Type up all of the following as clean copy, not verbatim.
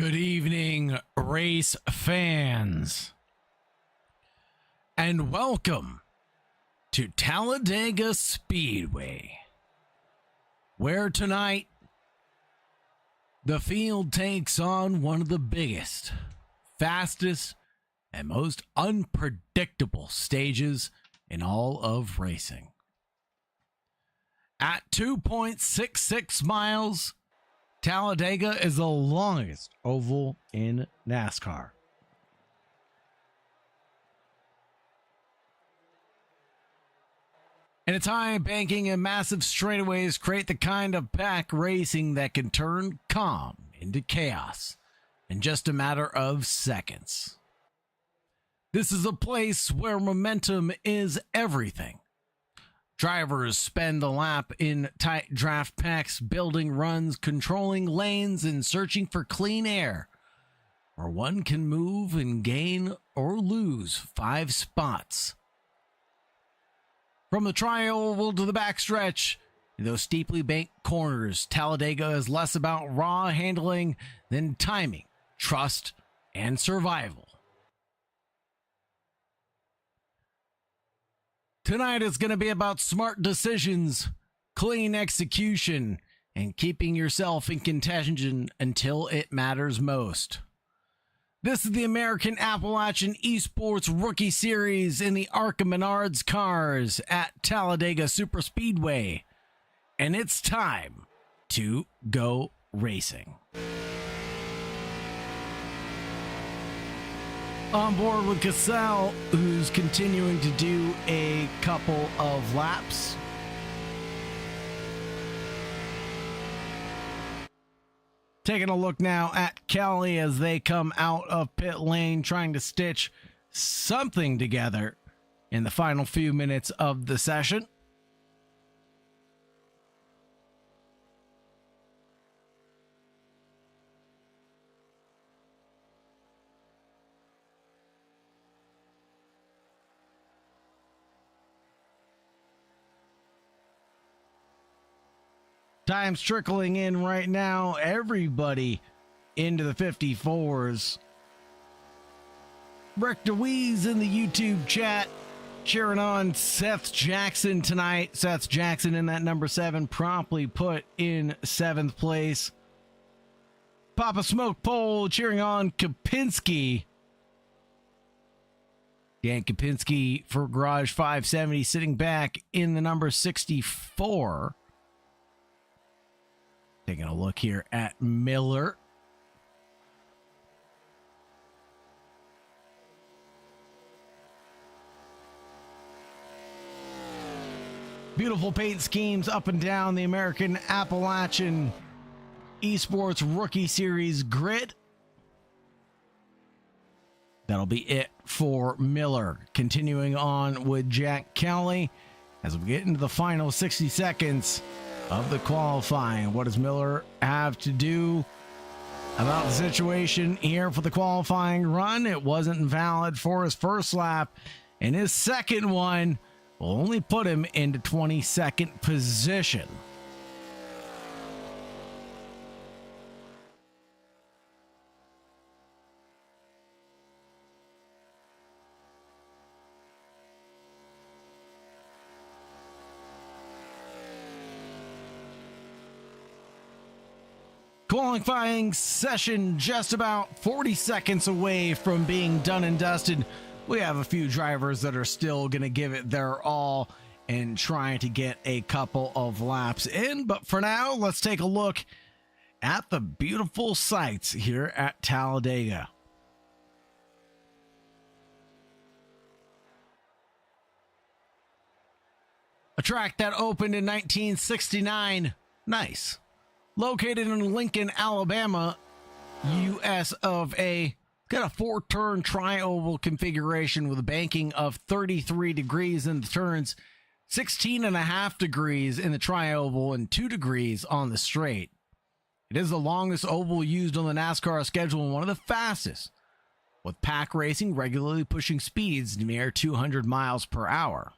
Good evening, race fans, and welcome to Talladega Speedway, where tonight the field takes on one of the biggest, fastest, and most unpredictable stages in all of racing. At 2.66 miles, Talladega is the longest oval in NASCAR. And its high banking and massive straightaways create the kind of pack racing that can turn calm into chaos in just a matter of seconds. This is a place where momentum is everything. Drivers spend the lap in tight draft packs, building runs, controlling lanes, and searching for clean air, where one can move and gain or lose 5 spots. From the tri-oval to the backstretch, in those steeply banked corners, Talladega is less about raw handling than timing, trust, and survival. Tonight is going to be about smart decisions, clean execution, and keeping yourself in contention until it matters most. This is the American Appalachian eSports Rookie Series in the Arca Menards cars at Talladega Superspeedway, and it's time to go racing. On board with Cassell, who's continuing to do a couple of laps. Taking a look now at Kelly as they come out of pit lane, trying to stitch something together in the final few minutes of the session. Time's trickling in right now. Everybody into the 54s. Rick DeWeese in the YouTube chat cheering on Seth Jackson tonight. Seth Jackson in that number 7, promptly put in 7th place. Papa Smoke Pole cheering on Kapinski. Dan Kapinski for Garage 570 sitting back in the number 64. Taking a look here at Miller. Beautiful paint schemes up and down the American Appalachian eSports Rookie Series grid. That'll be it for Miller. Continuing on with Jack Kelly as we get into the final 60 seconds of the qualifying. What does Miller have to do about the situation here for the qualifying run? It wasn't valid for his first lap, and his second one will only put him into 22nd position. Qualifying session just about 40 seconds away from being done and dusted. We have a few drivers that are still going to give it their all and trying to get a couple of laps in. But for now, let's take a look at the beautiful sights here at Talladega. A track that opened in 1969. Nice. Located in Lincoln, Alabama, US of A. Got a 4-turn tri-oval configuration with a banking of 33 degrees in the turns, 16.5 degrees in the tri-oval, and 2 degrees on the straight. It is the longest oval used on the NASCAR schedule and one of the fastest, with pack racing regularly pushing speeds near 200 miles per hour.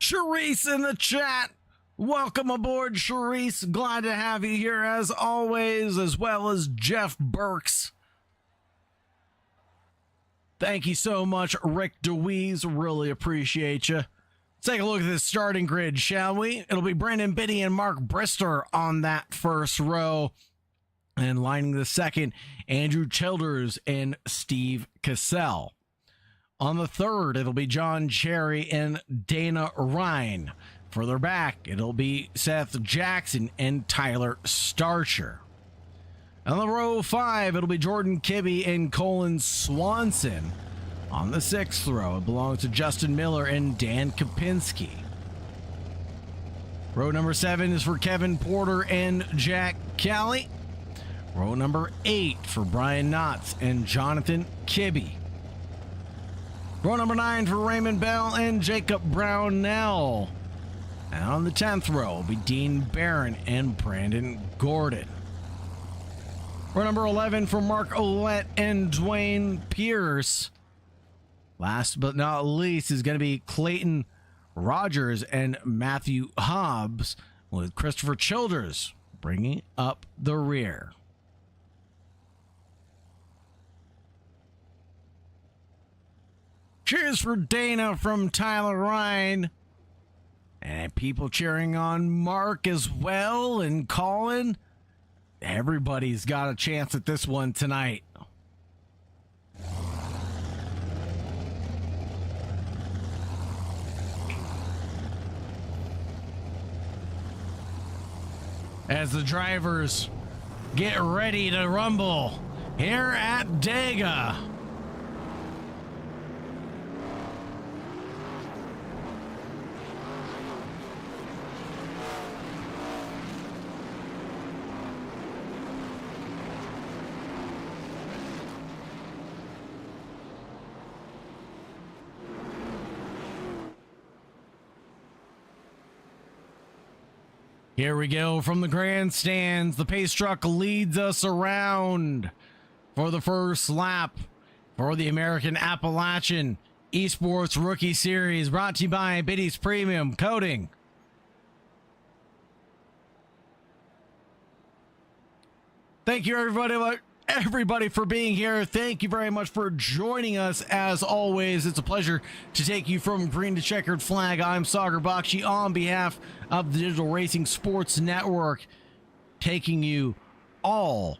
Charisse in the chat. Welcome aboard, Charisse. Glad to have you here as always, as well as Jeff Burks. Thank you so much, Rick DeWeese. Really appreciate you. Let's take a look at this starting grid, shall we? It'll be Brandon Biddy and Mark Brister on that first row. And lining the second, Andrew Childers and Steve Cassell. On the third, it'll be John Cherry and Dana Ryan. Further back, it'll be Seth Jackson and Tyler Starcher. On the row 5, it'll be Jordan Kibbe and Colin Swanson. On the 6th row, it belongs to Justin Miller and Dan Kopinski. Row number 7 is for Kevin Porter and Jack Kelly. Row number 8 for Brian Knotts and Jonathan Kibbe. Row number 9 for Raymond Bell and Jacob Brownell. And on the 10th row will be Dean Barron and Brandon Gordon. Row number 11 for Mark Ouellette and Dwayne Pierce. Last but not least is going to be Clayton Rogers and Matthew Hobbs, with Christopher Childers bringing up the rear. Cheers for Dana from Tyler Ryan. And people cheering on Mark as well, and Colin. Everybody's got a chance at this one tonight. As the drivers get ready to rumble here at Dega. Here we go from the grandstands. The pace truck leads us around for the first lap for the American Appalachian eSports Rookie Series, brought to you by Biddy's Premium Coating. Thank you, everybody for being here. Thank you very much for joining us. As always, it's a pleasure to take you from green to checkered flag. I'm Sagar Bakshi on behalf of the Digital Racing Sports Network, taking you all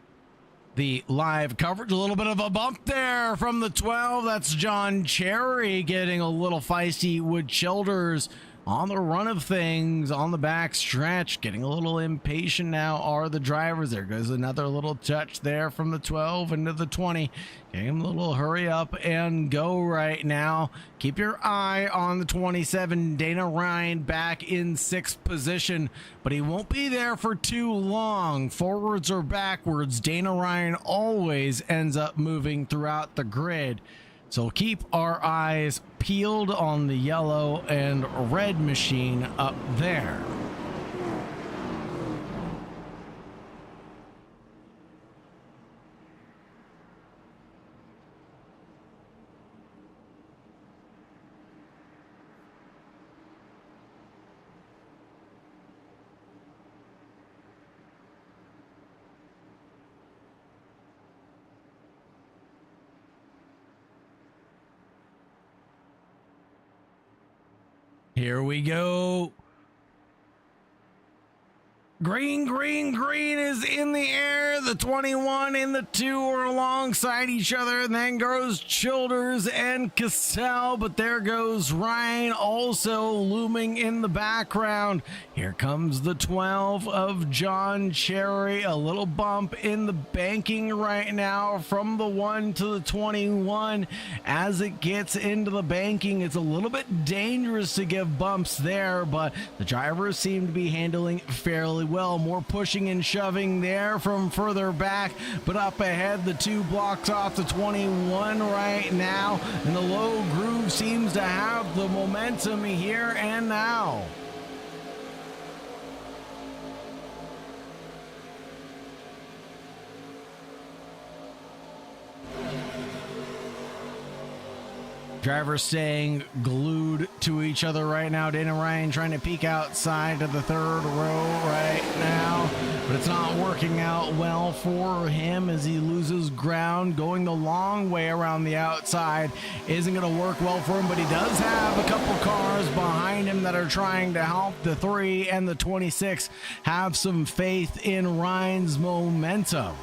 the live coverage. A little bit of a bump there from the 12. That's John Cherry getting a little feisty with Childers on the run of things on the back stretch. Getting a little impatient now are the drivers. There goes another little touch there from the 12 into the 20. Getting a little hurry up and go right now. Keep your eye on the 27, Dana Ryan, back in 6th position, but he won't be there for too long. Forwards or backwards, Dana Ryan always ends up moving throughout the grid. So keep our eyes peeled on the yellow and red machine up there. Here we go. Green, green, green is in the air. The 21 and the 2 are alongside each other. And then goes Childers and Cassell. But there goes Ryan also looming in the background. Here comes the 12 of John Cherry. A little bump in the banking right now from the 1 to the 21. As it gets into the banking, it's a little bit dangerous to give bumps there, but the drivers seem to be handling fairly well. More pushing and shoving there from further back, but up ahead, the 2 blocks off the 21 right now, and the low groove seems to have the momentum here and now. Drivers staying glued to each other right now. Dana Ryan trying to peek outside to the third row right now, but it's not working out well for him as he loses ground. Going the long way around the outside isn't going to work well for him, but he does have a couple cars behind him that are trying to help the 3 and the 26 have some faith in Ryan's momentum.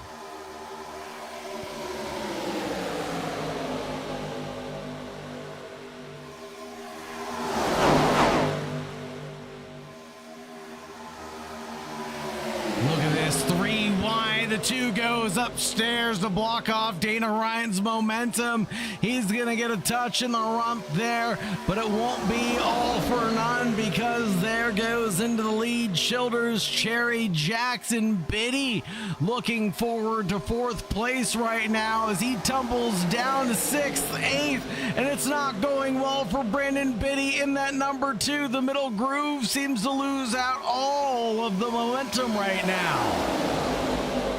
The 2 goes upstairs to block off Dana Ryan's momentum. He's going to get a touch in the rump there, but it won't be all for none because there goes into the lead Childers, Cherry, Jackson, Biddy looking forward to 4th place right now as he tumbles down to 6th, 8th, and it's not going well for Brandon Biddy in that number 2. The middle groove seems to lose out all of the momentum right now.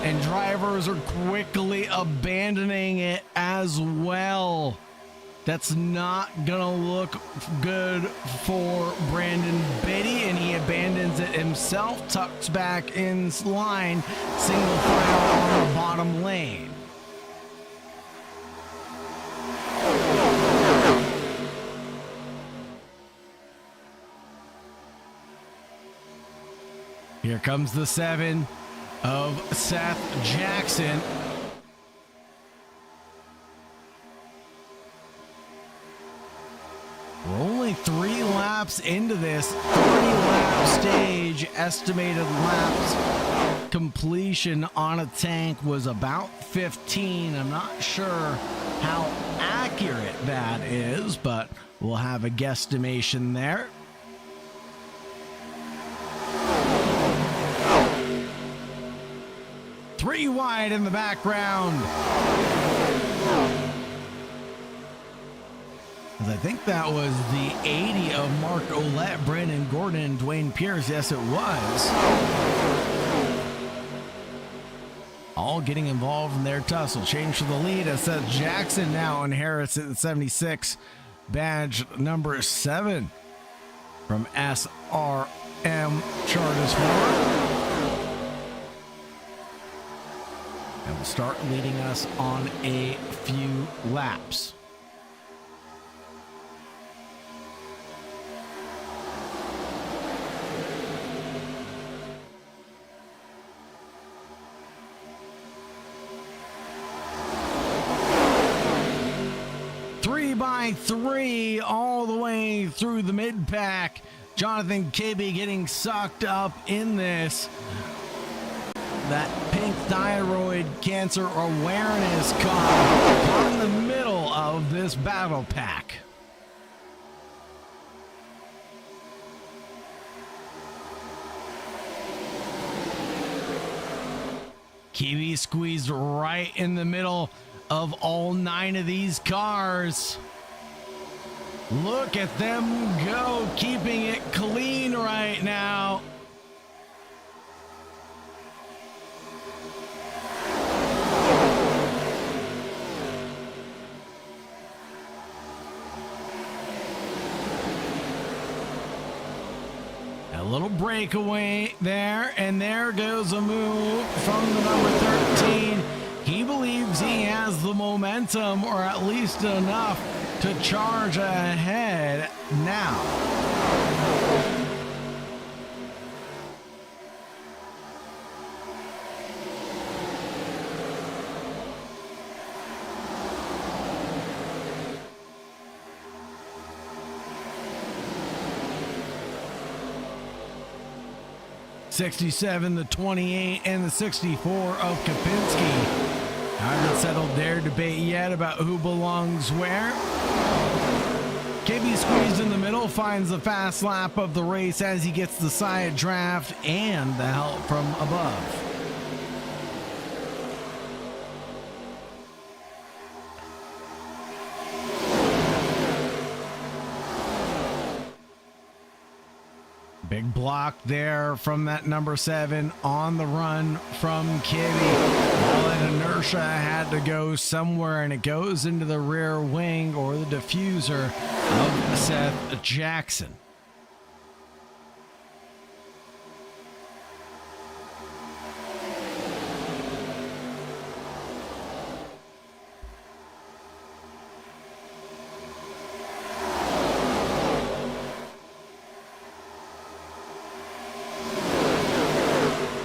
And drivers are quickly abandoning it as well. That's not gonna look good for Brandon Biddy, and he abandons it himself, tucks back in line, single file on the bottom lane. Here comes the 7 of Seth Jackson. We're only 3 laps into this 30-lap stage. Estimated laps completion on a tank was about 15. I'm not sure how accurate that is, but we'll have a guesstimation there. Three wide in the background. As I think that was the 80 of Mark Ouellette, Brandon Gordon, and Dwayne Pierce. Yes, it was. All getting involved in their tussle. Change to the lead as Seth Jackson now inherits the 76. Badge number 7 from SRM Charters Ford. And will start leading us on a few laps. Three by 3 all the way through the mid-pack. Jonathan Kibbe getting sucked up in this. That pink thyroid cancer awareness car in the middle of this battle pack. Kiwi squeezed right in the middle of all 9 of these cars. Look at them go, keeping it clean right now. A little breakaway there, and there goes a move from the number 13. He believes he has the momentum, or at least enough to charge ahead now. '67, the 28, and the 64 of Kapinski. Haven't settled their debate yet about who belongs where. KB squeezed in the middle, finds the fast lap of the race as he gets the side draft and the help from above. Big block there from that number 7 on the run from Kibbe. All that inertia had to go somewhere, and it goes into the rear wing or the diffuser of Seth Jackson.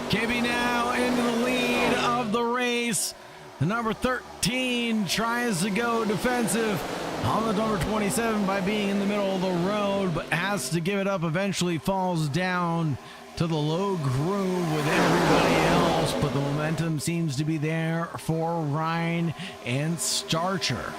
Kibbe now into the lead of the race. The number 13 tries to go defensive on the number 27 by being in the middle of the road, but has to give it up. Eventually falls down to the low groove with everybody else, but the momentum seems to be there for Ryan and Starcher.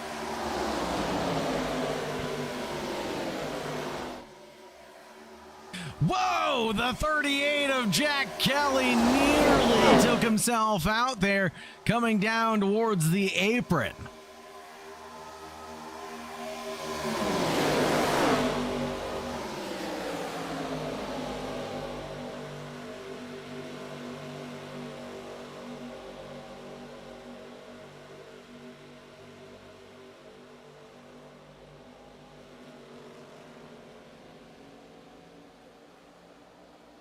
Whoa, the 38 of Jack Kelly nearly took himself out there, coming down towards the apron.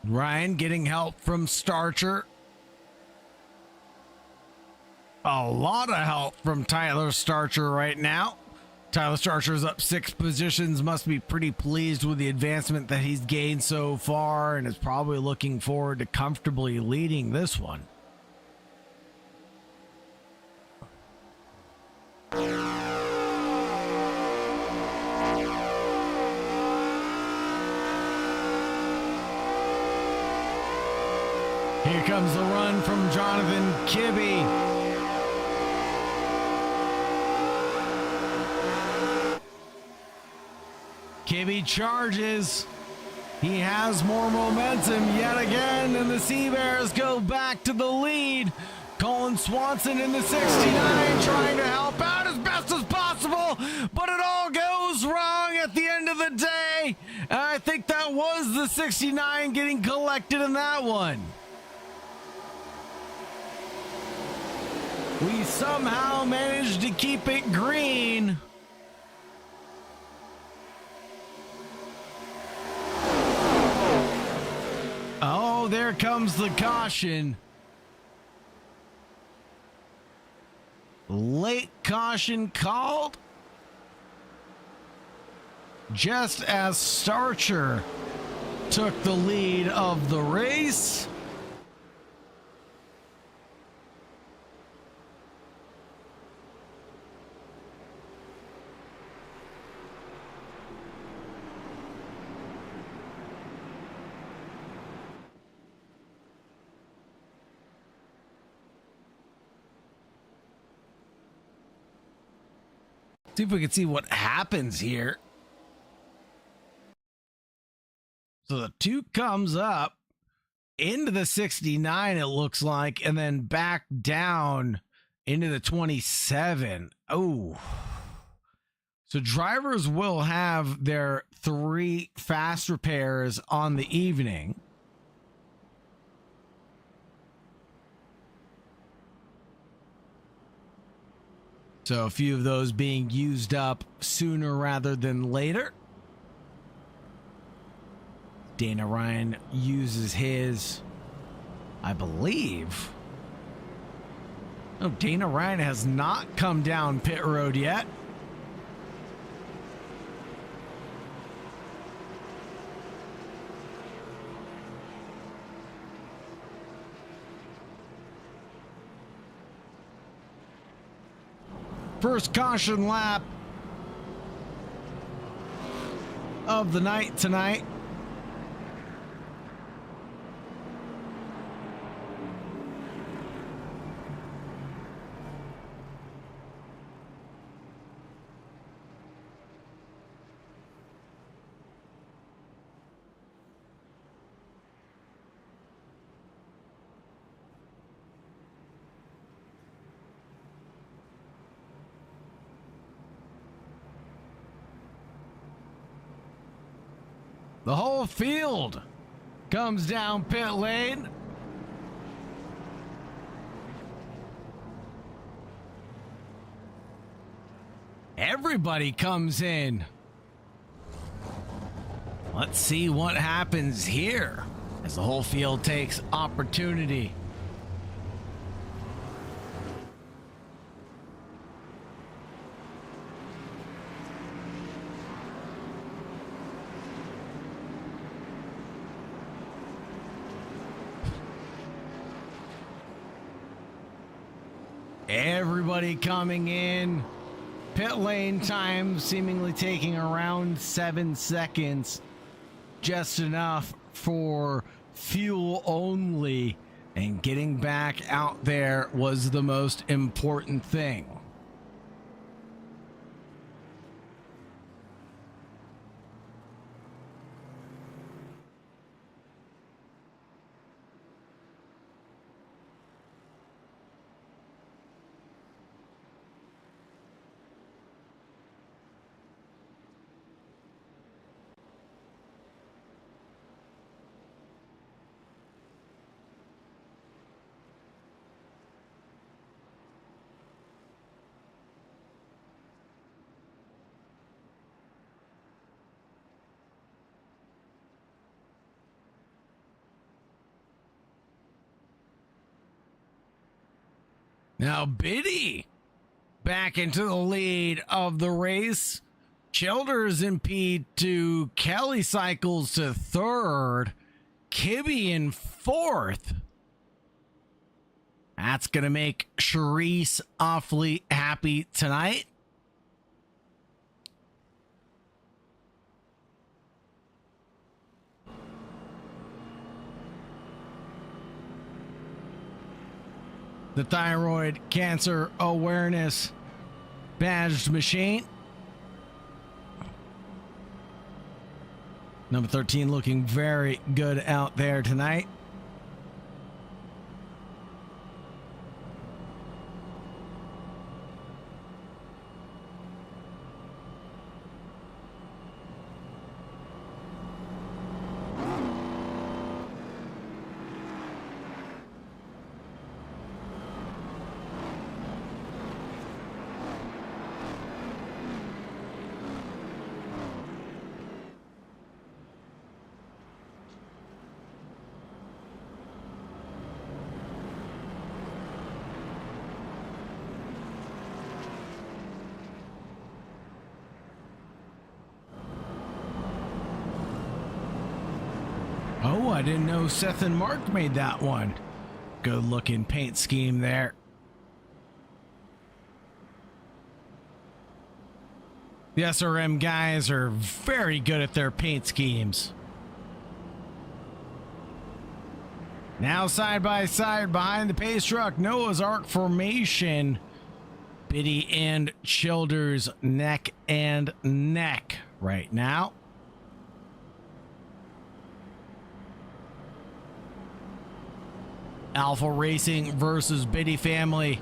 Ryan getting help from Starcher. A lot of help from Tyler Starcher right now. Tyler Starcher's up 6 positions, must be pretty pleased with the advancement that he's gained so far, and is probably looking forward to comfortably leading this one. Here comes the run from Jonathan Kibbe. Kibbe charges. He has more momentum yet again, and the Sea Bears go back to the lead. Colin Swanson in the 69 trying to help out as best as possible, but it all goes wrong at the end of the day. And I think that was the 69 getting collected in that one. We somehow managed to keep it green. Oh, there comes the caution. Late caution called. Just as Starcher took the lead of the race. See if we can see what happens here. So the 2 comes up into the 69, it looks like, and then back down into the 27. Oh. So drivers will have their 3 fast repairs on the evening. So a few of those being used up sooner rather than later. Dana Ryan uses his, I believe. Oh, Dana Ryan has not come down pit road yet. First caution lap of the night tonight. The whole field comes down pit lane. Everybody comes in. Let's see what happens here as the whole field takes opportunity. Everybody coming in. Pit lane time seemingly taking around 7 seconds. Just enough for fuel only. And getting back out there was the most important thing. Now Biddy back into the lead of the race. Childers impede to Kelly cycles to third. Kibbe in fourth. That's going to make Charisse awfully happy tonight. The Thyroid Cancer Awareness Badged Machine. Number 13 looking very good out there tonight. Oh, I didn't know Seth and Mark made that one. Good looking paint scheme there. The SRM guys are very good at their paint schemes. Now side by side behind the pace truck, Noah's Ark formation. Biddy and Childers neck and neck right now. Alpha Racing versus Biddy family.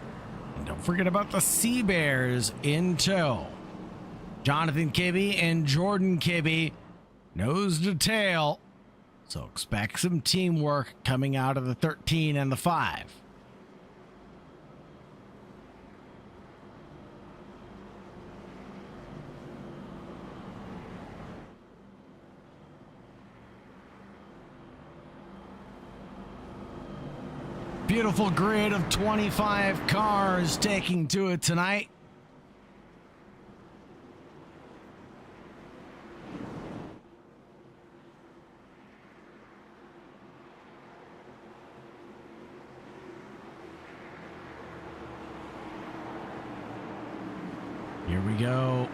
And don't forget about the Sea Bears in tow. Jonathan Kibbe and Jordan Kibbe, nose to tail. So expect some teamwork coming out of the 13 and the 5. Beautiful grid of 25 cars taking to it tonight. Here we go.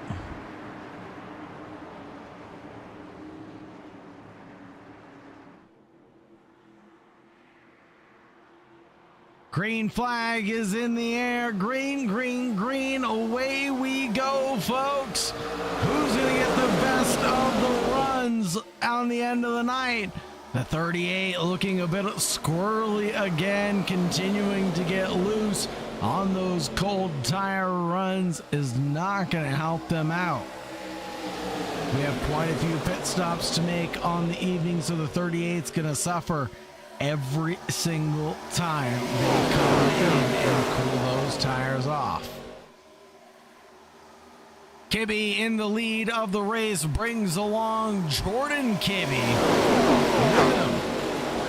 Green flag is in the air. Green, green, green. Away we go, folks. Who's going to get the best of the runs on the end of the night? The 38 looking a bit squirrely again, continuing to get loose on those cold tire runs is not going to help them out. We have quite a few pit stops to make on the evening, so the 38's going to suffer every single time they come in and cool those tires off. Kibbe in the lead of the race brings along Jordan Kibbe.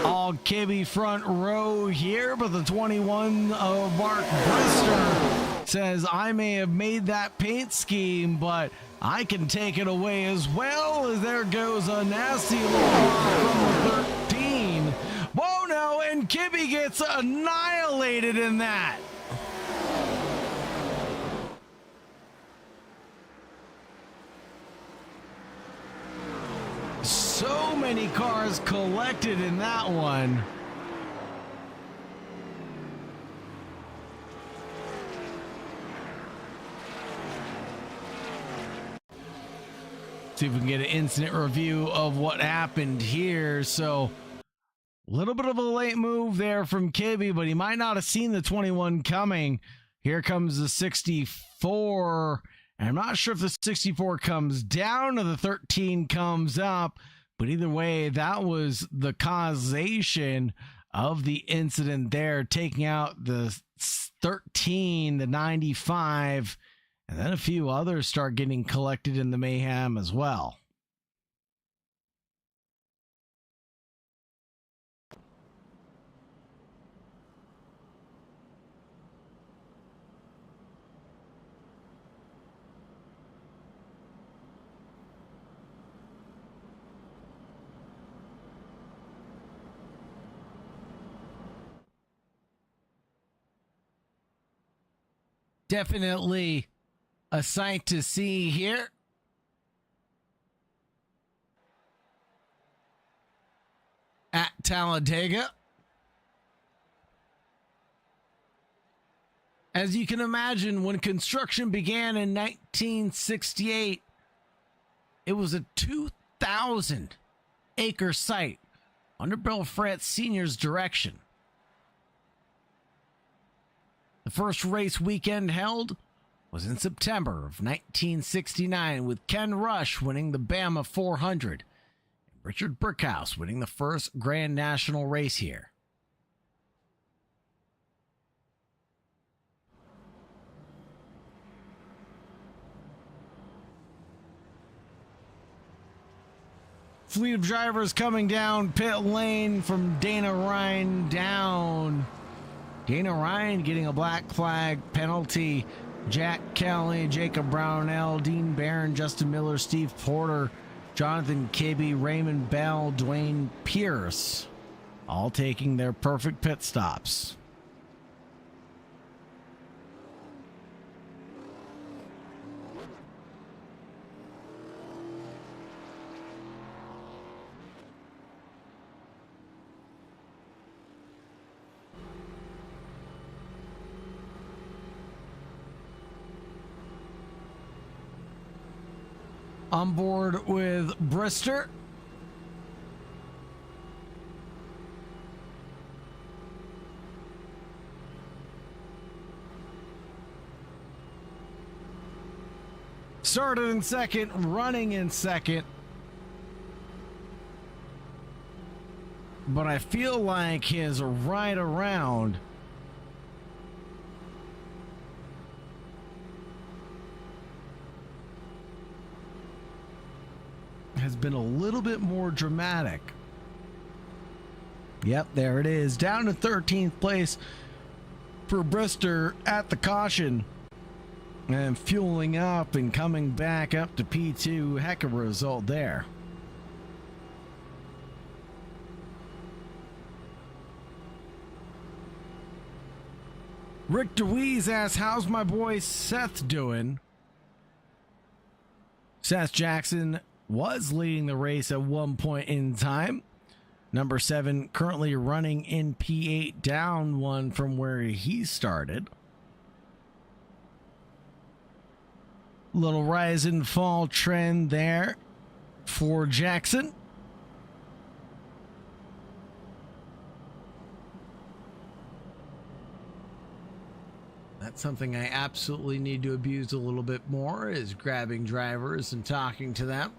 All Kibbe front row here, but the 21 of Mark Brister says, I may have made that paint scheme, but I can take it away as well. As there goes a nasty little from the 13. Whoa, no, and Kibbe gets annihilated in that. So many cars collected in that one. See if we can get an incident review of what happened here. So a little bit of a late move there from Kibbe, but he might not have seen the 21 coming. Here comes the 64. And I'm not sure if the 64 comes down or the 13 comes up, but either way, that was the causation of the incident there, taking out the 13, the 95, and then a few others start getting collected in the mayhem as well. Definitely a sight to see here. At Talladega. As you can imagine, when construction began in 1968, it was a 2,000-acre site under Bill Fritz Sr.'s direction. The first race weekend held was in September of 1969, with Ken Rush winning the Bama 400 and Richard Brickhouse winning the first Grand National race here. Fleet of drivers coming down pit lane from Dana Ryan down. Dana Ryan getting a black flag penalty. Jack Kelly, Jacob Brownell, Dean Barron, Justin Miller, Steve Porter, Jonathan Kibbe, Raymond Bell, Dwayne Pierce, all taking their perfect pit stops. On board with Brister. Started in second, running in second. But I feel like his ride around has been a little bit more dramatic. Yep, there it is. Down to 13th place for Brister at the caution. And fueling up and coming back up to P2. Heck of a result there. Rick DeWeese asks, how's my boy Seth doing? Seth Jackson was leading the race at one point in time. Number 7 currently running in P8, down one from where he started. Little rise and fall trend there for Jackson. That Something I absolutely need to abuse a little bit more is grabbing drivers and talking to them.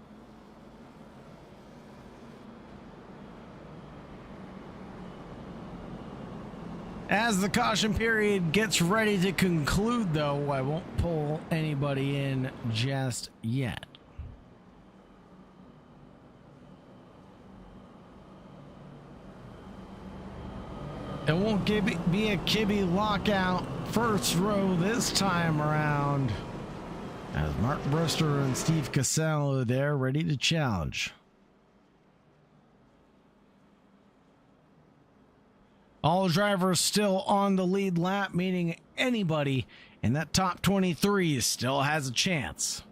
As the caution period gets ready to conclude, though, I won't pull anybody in just yet. It won't be a Kibbe lockout first row this time around, as Mark Brister and Steve Cassell are there ready to challenge. All drivers still on the lead lap, meaning anybody in that top 23 still has a chance.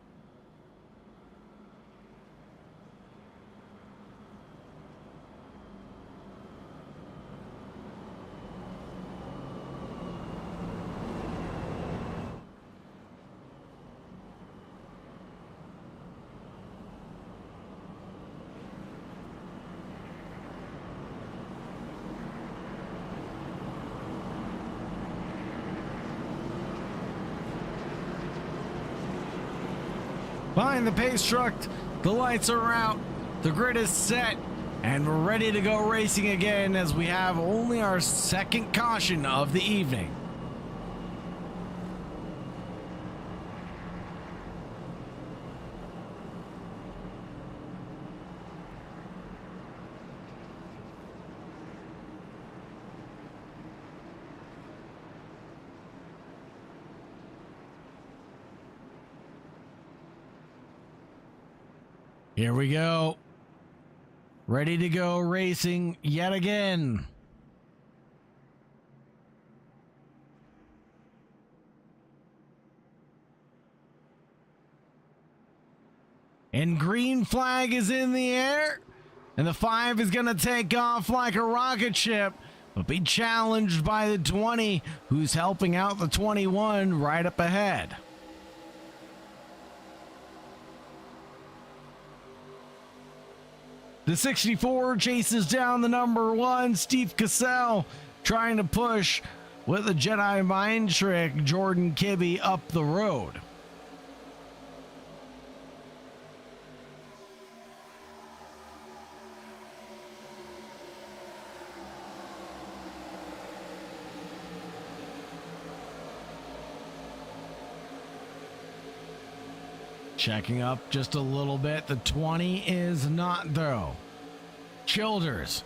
Behind the pace truck, the lights are out, the grid is set, and we're ready to go racing again as we have only our second caution of the evening. Here we go. Ready to go racing yet again. And green flag is in the air. And the 5 is going to take off like a rocket ship, but be challenged by the 20, who's helping out the 21 right up ahead. The 64 chases down the number 1, Steve Cassell, trying to push with a Jedi mind trick, Jordan Kibbe up the road. Checking up just a little bit. The 20 is not, though. Childers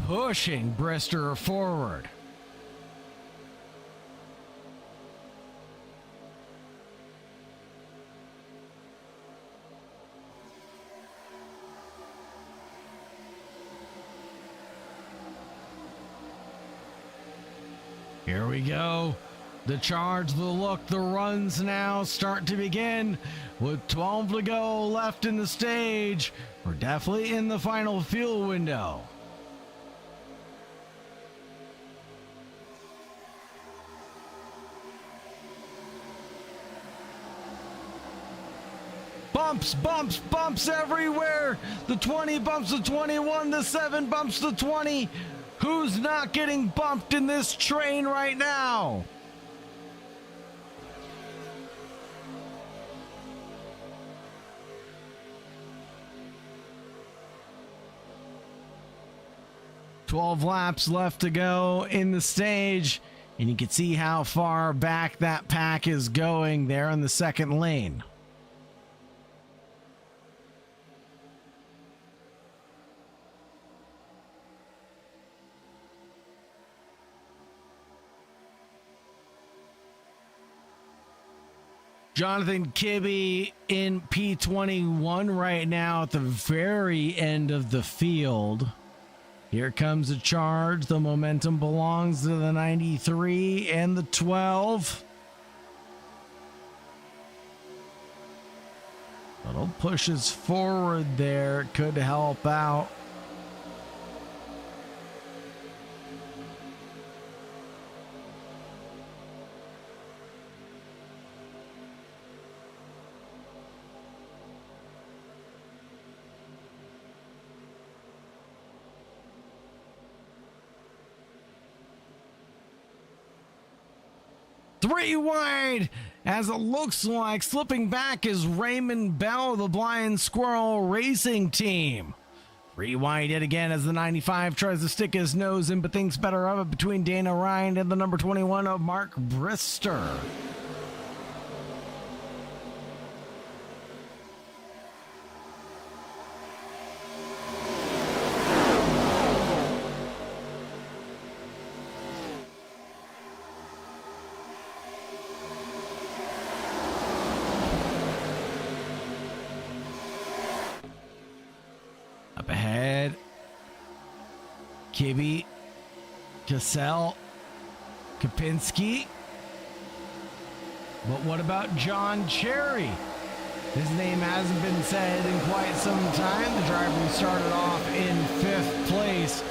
pushing Brister forward. Here we go. The charge, the look, the runs now start to begin with 12 to go left in the stage. We're definitely in the final fuel window. Bumps, bumps, bumps everywhere. The 20 bumps the 21, the 7 bumps the 20. Who's not getting bumped in this train right now? "12 laps left to go in the stage, and you can see how far back that pack is going there in the second lane." Jonathan Kibbe in P21 right now at the very end of the field. Here comes a charge. The momentum belongs to the 93 and the 12. Little pushes forward there could help out. 3 wide, as it looks like slipping back is Raymond Bell of the Blind Squirrel Racing Team. 3 wide yet again as the 95 tries to stick his nose in, but thinks better of it between Dana Ryan and the number 21 of Mark Brister. Up ahead, Kibbe, Cassell, Kapinski. But what about John Cherry? His name hasn't been said in quite some time. The driver who started off in 5th place,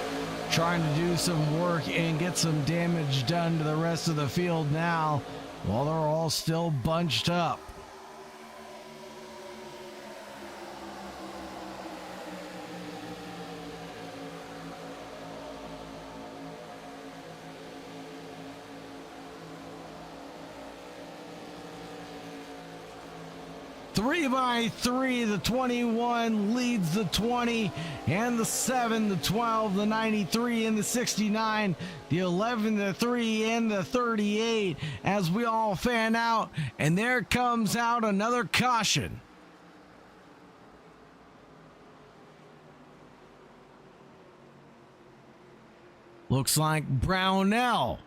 trying to do some work and get some damage done to the rest of the field now, while they're all still bunched up. Three by 3, the 21 leads the 20, and the 7, the 12, the 93, and the 69, the 11, the 3, and the 38, as we all fan out, and there comes out another caution. Looks like Brownell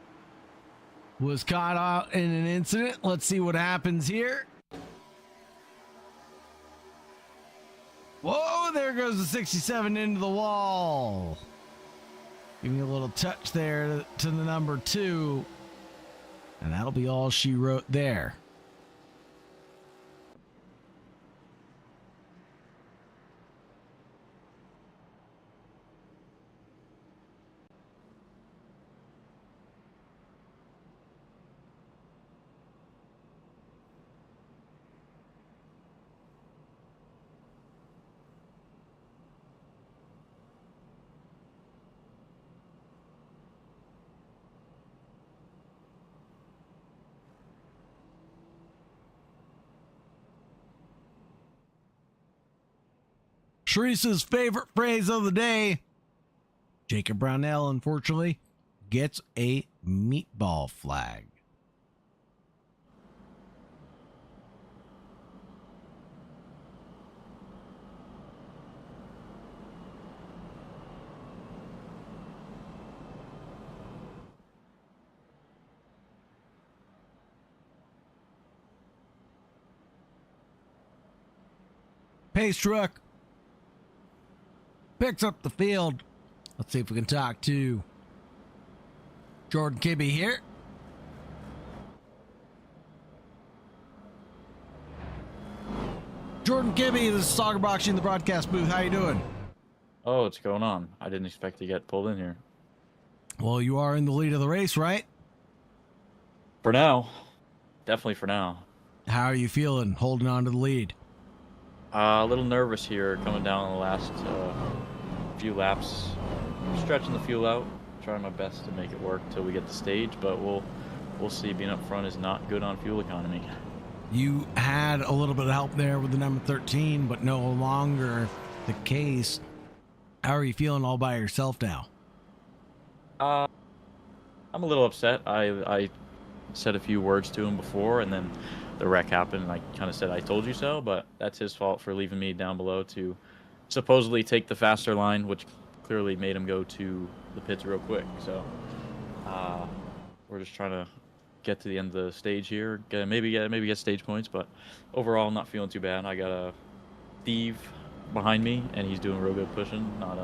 was caught out in an incident. Let's see what happens here. Whoa, there goes the 67 into the wall. Give me a little touch there to the number 2. And that'll be all she wrote there. Teresa's favorite phrase of the day. Jacob Brownell, unfortunately, gets a meatball flag. Pace truck picks up the field. Let's see if we can talk to Jordan Kibbe here. Jordan Kibbe, this is Soccer Boxing in the broadcast booth. How you doing? Oh, what's going on? I didn't expect to get pulled in here. Well, you are in the lead of the race, right? For now. Definitely for now. How are you feeling holding on to the lead? A little nervous here coming down the last few laps. Stretching the fuel out. Trying my best to make it work till we get the stage, but we'll see. Being up front is not good on fuel economy. You had a little bit of help there with the number 13, but no longer the case. How are you feeling all by yourself now? I'm a little upset. I said a few words to him before, and then the wreck happened, and I kind of said, I told you so, but that's his fault for leaving me down below to supposedly take the faster line, which clearly made him go to the pits real quick. So we're just trying to get to the end of the stage here, maybe get stage points, but overall, I'm not feeling too bad. I got a Steve behind me, and he's doing real good pushing, not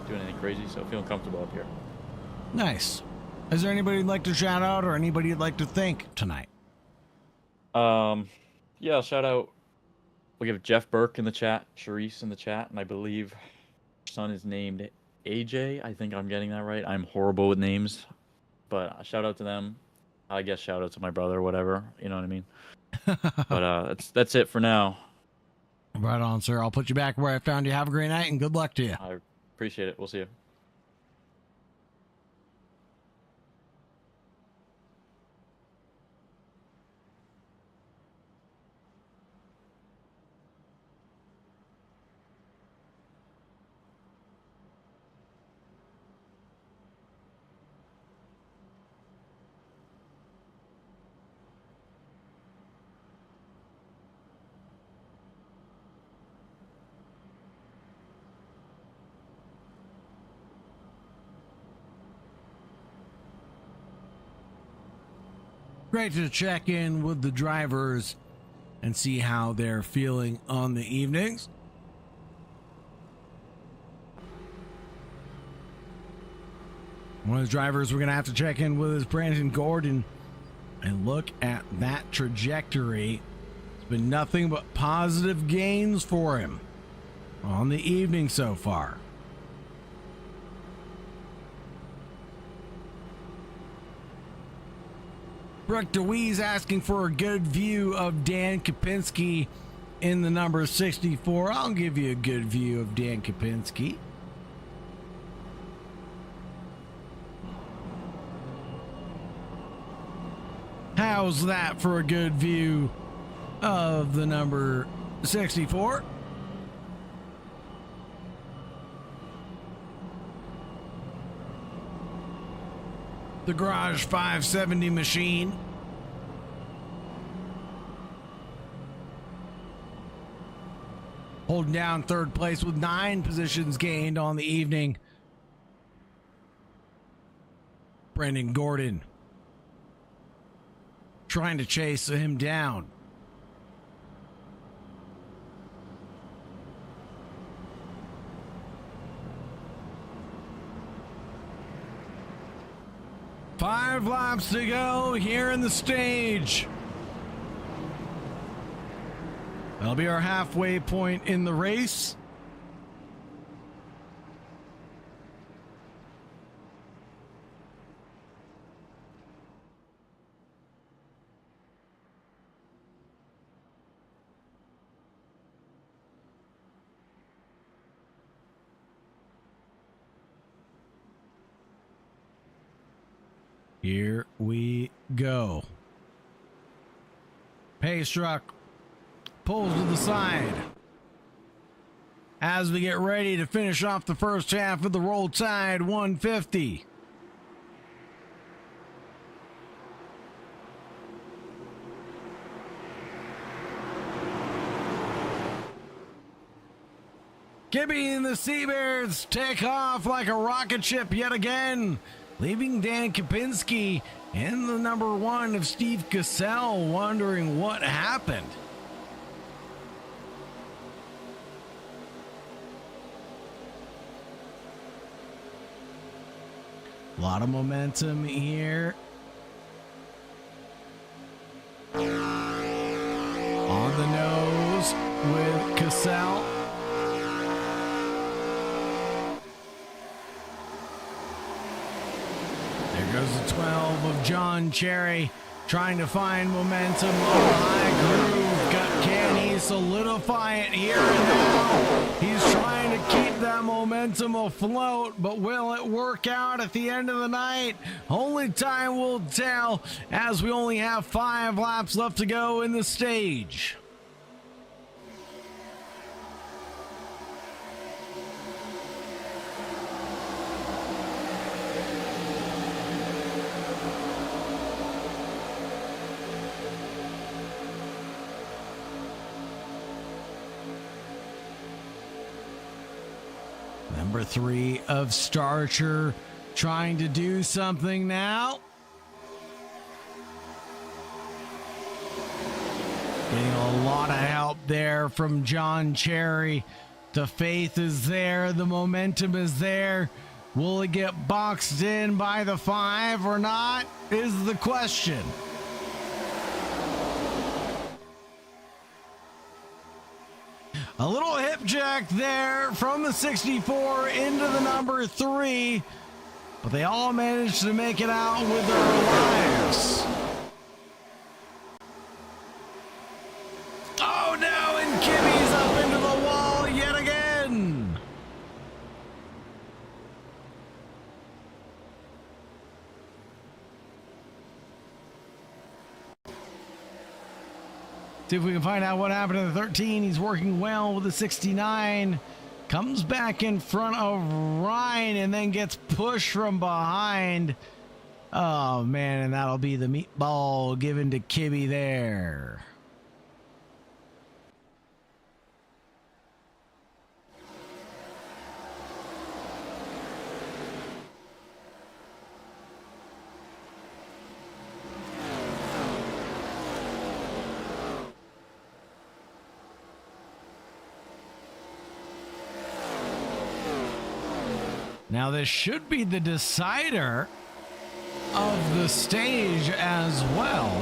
doing anything crazy, so feeling comfortable up here. Nice. Is there anybody you'd like to shout out or anybody you'd like to thank tonight? Yeah, shout out. We'll give Jeff Burke in the chat, Charisse in the chat, and I believe her son is named AJ. I think I'm getting that right. I'm horrible with names, but shout out to them. I guess shout out to my brother, whatever. You know what I mean? But that's it for now. Right on, sir. I'll put you back where I found you. Have a great night and good luck to you. I appreciate it. We'll see you. Great to check in with the drivers and see how they're feeling on the evenings. One of the drivers we're going to have to check in with is Brandon Gordon and look at that trajectory. It's been nothing but positive gains for him on the evening so far. Brooke DeWeese asking for a good view of Dan Kapinski in the number 64. I'll give you a good view of Dan Kapinski. How's that for a good view of the number 64? The Garage 570 machine. Holding down third place with 9 positions gained on the evening. Brandon Gordon trying to chase him down. Five laps to go here in the stage. That'll be our halfway point in the race. Here we go. Pace truck pulls to the side as we get ready to finish off the first half of the Roll Tide 150. Gibby and the Seabirds take off like a rocket ship yet again, leaving Dan Kapinski and the number 1 of Steve Cassell wondering what happened. A lot of momentum here. On the nose with Cassell. There goes the 12 of John Cherry, trying to find momentum on the high groove. Can he solidify it here and now? He's trying to keep that momentum afloat, but will it work out at the end of the night? Only time will tell, as we only have 5 laps left to go in the stage. Number 3 of Starcher trying to do something now. Getting a lot of help there from John Cherry. The faith is there. The momentum is there. Will it get boxed in by the 5 or not is the question. A little hip jack there from the 64 into the number 3, but they all managed to make it out with their lives. Oh no, and Kimmy's up into the wall yet again. See if we can find out what happened to the 13. He's working well with the 69. Comes back in front of Ryan and then gets pushed from behind. Oh, man, and that'll be the meatball given to Kibby there. Now this should be the decider of the stage as well.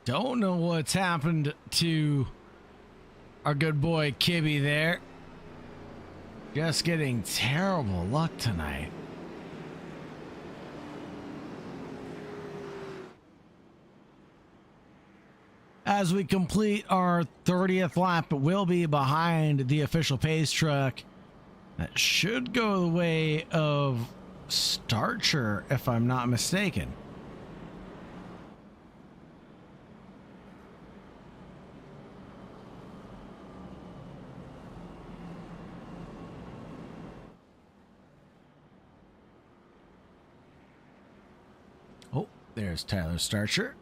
Don't know what's happened to our good boy Kibby there. Just getting terrible luck tonight. As we complete our 30th lap, we'll be behind the official pace truck. That should go the way of Starcher, if I'm not mistaken. Oh, there's Tyler Starcher.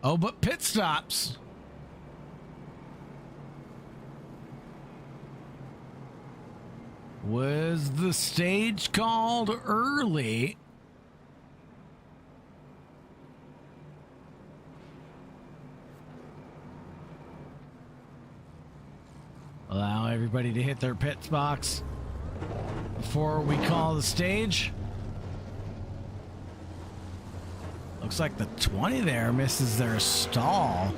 Oh, but pit stops. Was the stage called early? Allow everybody to hit their pit box before we call the stage. Looks like the 20 there misses their stall.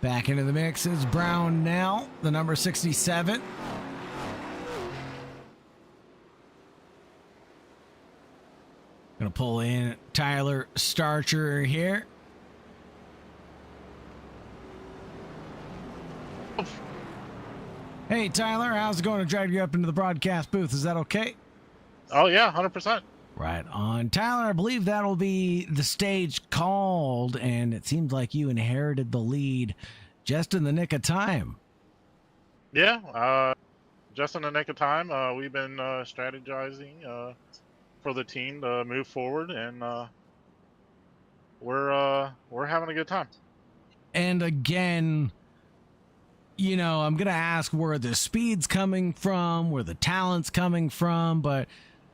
Back into the mix is Brown now, the number 67. Gonna pull in Tyler Starcher here. Hey Tyler, how's it going? To drag you up into the broadcast booth. Is that okay? Oh yeah, 100%. Right on. Tyler, I believe that'll be the stage called, and it seems like you inherited the lead just in the nick of time. Yeah, just in the nick of time. We've been strategizing for the team to move forward, and we're having a good time. And again, you know, I'm gonna ask where the speed's coming from, where the talent's coming from, but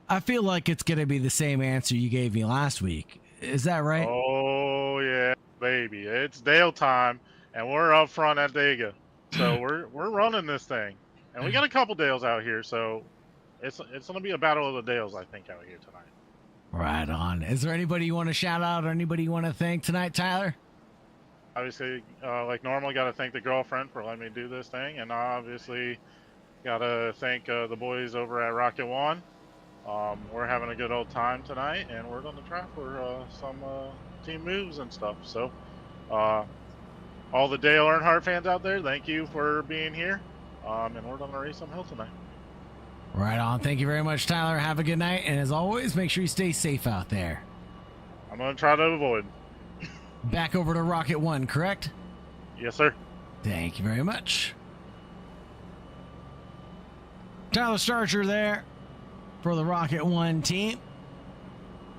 I feel like it's gonna be the same answer you gave me last week. Is that right? Oh yeah, baby, it's Dale time, and we're up front at Dega, so we're running this thing, and we got a couple Dales out here, so it's gonna be a battle of the Dales, I think, out here tonight. Right on. Is there anybody you want to shout out or anybody you want to thank tonight, Tyler? Obviously, like normal, got to thank the girlfriend for letting me do this thing, and obviously got to thank the boys over at Rocket One. We're having a good old time tonight, and we're on the track for some team moves and stuff. So, all the Dale Earnhardt fans out there, thank you for being here, and we're going to race some hill tonight. Right on. Thank you very much, Tyler. Have a good night, and as always, make sure you stay safe out there. I'm going to try to avoid. Back over to Rocket One, correct? Yes, sir. Thank you very much. Tyler Starcher there for the Rocket One team.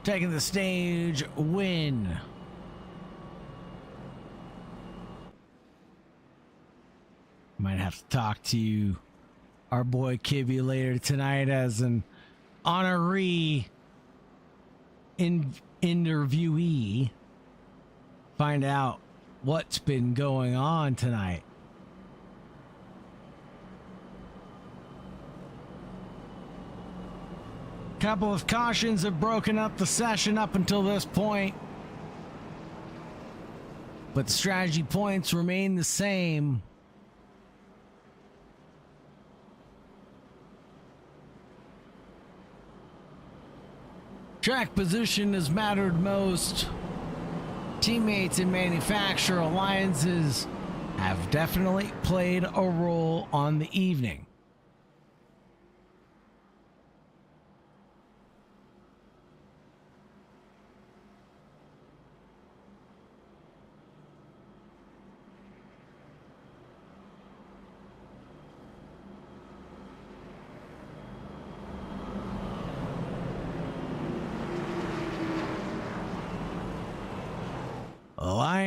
Taking the stage win. Might have to talk to our boy Kibby later tonight as an honoree interviewee. Find out what's been going on tonight. Couple of cautions have broken up the session up until this point, but the strategy points remain the same. Track position has mattered most. Teammates and manufacturer alliances have definitely played a role on the evening.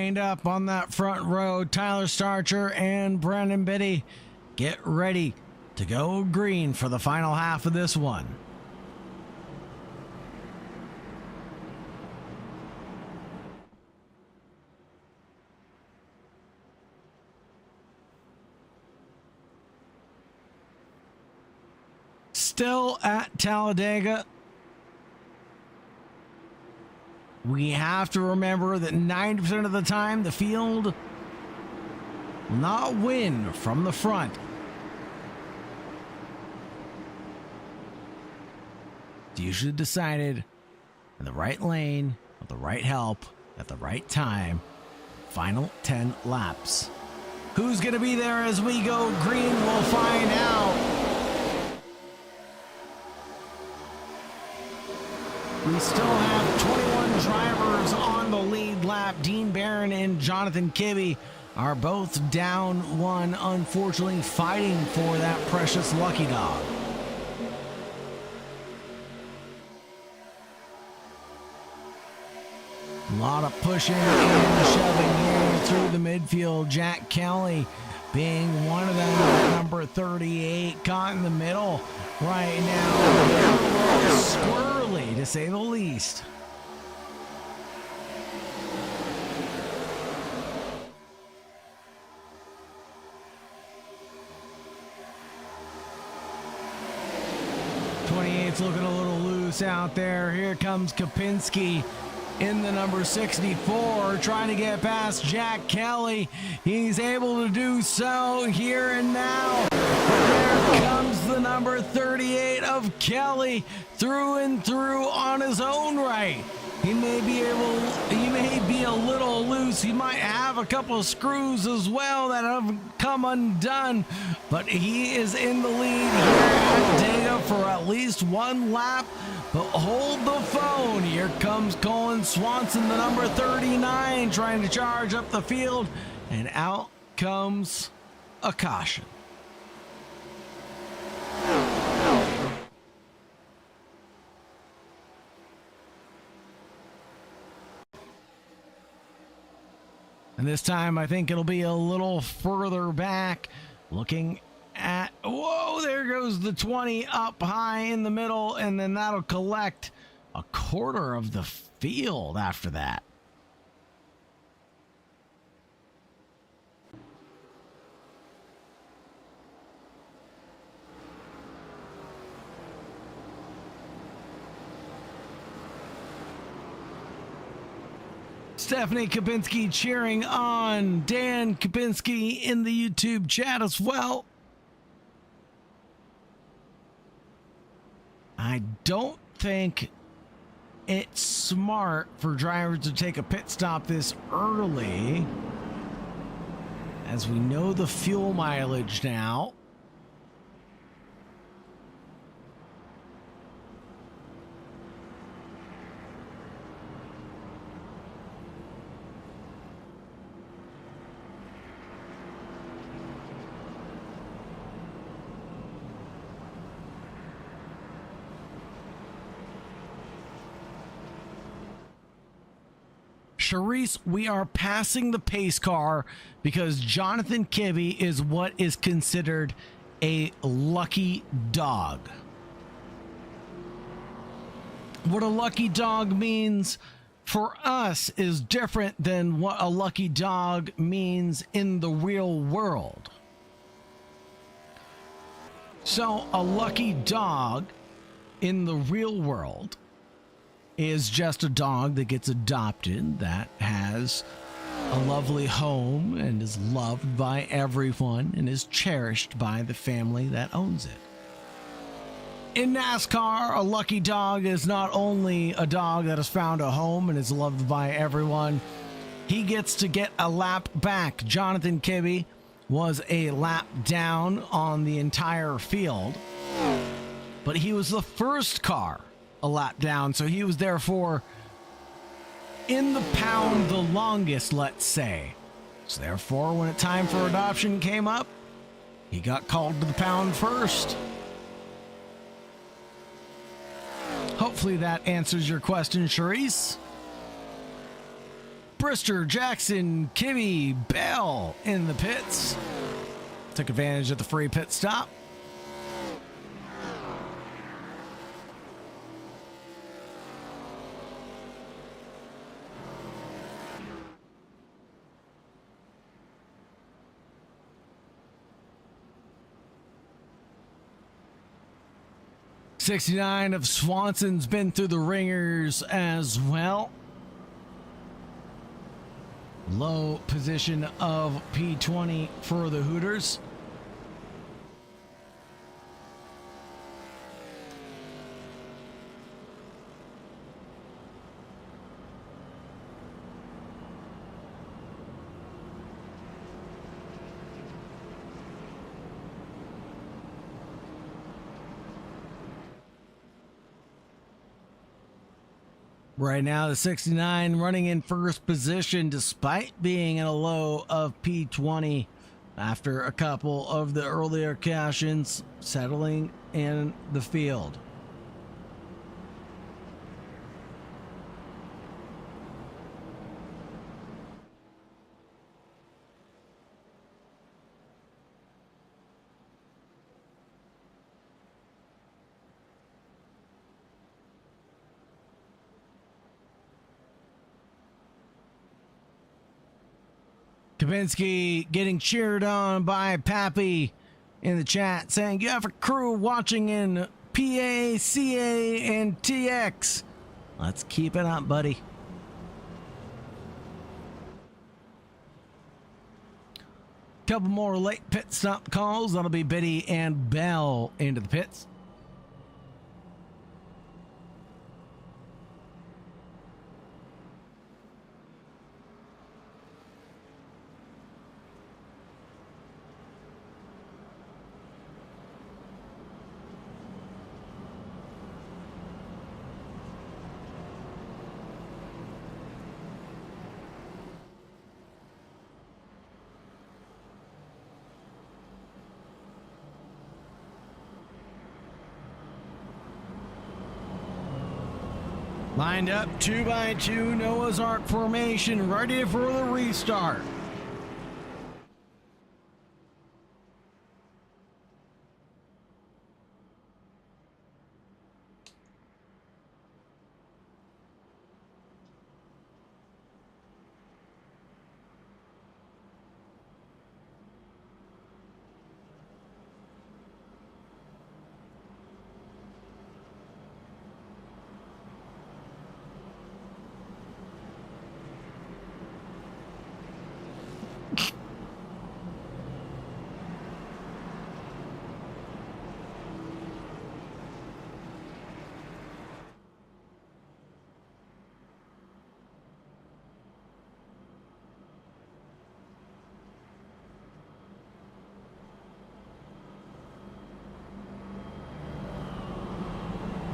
lined up on that front row. Tyler Starcher and Brandon Biddy get ready to go green for the final half of this one. Still at Talladega, we have to remember that 90% of the time the field will not win from the front. It's usually decided in the right lane, with the right help, at the right time. Final 10 laps. Who's going to be there as we go green? We'll find out. We still have 21 drivers on the lead lap. Dean Barron and Jonathan Kibbe are both down one, unfortunately fighting for that precious lucky dog. A lot of pushing and shoving here through the midfield. Jack Kelly being one of them at number 38, caught in the middle right now. Squirrely, to say the least. It's looking a little loose out there. Here comes Kopinski in the number 64, trying to get past Jack Kelly. He's able to do so here and now. There comes the number 38 of Kelly through and through on his own right. He may be a little loose. He might have a couple of screws as well that have come undone, but he is in the lead here at Data for at least one lap. But hold the phone. Here comes Colin Swanson, the number 39, trying to charge up the field, and out comes a caution. And this time, I think it'll be a little further back, looking at, whoa, there goes the 20 up high in the middle, and then that'll collect a quarter of the field after that. Stephanie Kopinski cheering on Dan Kopinski in the YouTube chat as well. I don't think it's smart for drivers to take a pit stop this early, as we know the fuel mileage now. Charisse, we are passing the pace car because Jonathan Kibbe is what is considered a lucky dog. What a lucky dog means for us is different than what a lucky dog means in the real world. So a lucky dog in the real world is just a dog that gets adopted, that has a lovely home and is loved by everyone and is cherished by the family that owns it. In NASCAR, a lucky dog is not only a dog that has found a home and is loved by everyone, he gets to get a lap back. Jonathan Kibbe was a lap down on the entire field, but he was the first car a lap down, so he was therefore in the pound the longest, let's say. So therefore, when time for adoption came up, he got called to the pound first. Hopefully that answers your question, Charisse. Brister, Jackson, Kimmy, Bell in the pits. Took advantage of the free pit stop. '69 of Swanson's been through the ringers as well. Low position of P20 for the Hooters. Right now, the 69 running in first position despite being in a low of P20 after a couple of the earlier cash-ins settling in the field. Kabinski getting cheered on by Pappy in the chat saying, you have a crew watching in PA, CA, and TX. Let's keep it up, buddy. Couple more late pit stop calls. That'll be Biddy and Bell into the pits. Lined up 2x2 Noah's Ark formation, ready for the restart.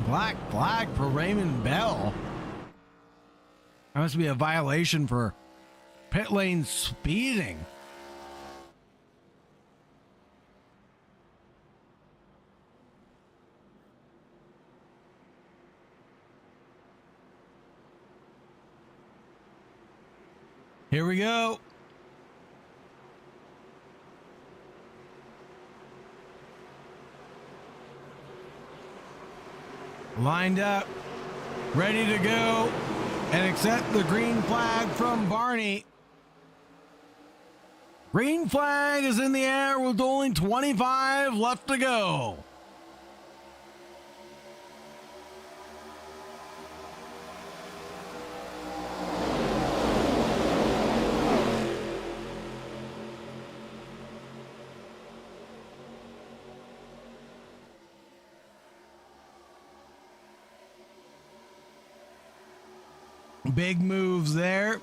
Black flag for Raymond Bell. That must be a violation for pit lane speeding. Here we go. Lined up, ready to go, and accept the green flag from Barney. Green flag is in the air with only 25 left to go. Big moves there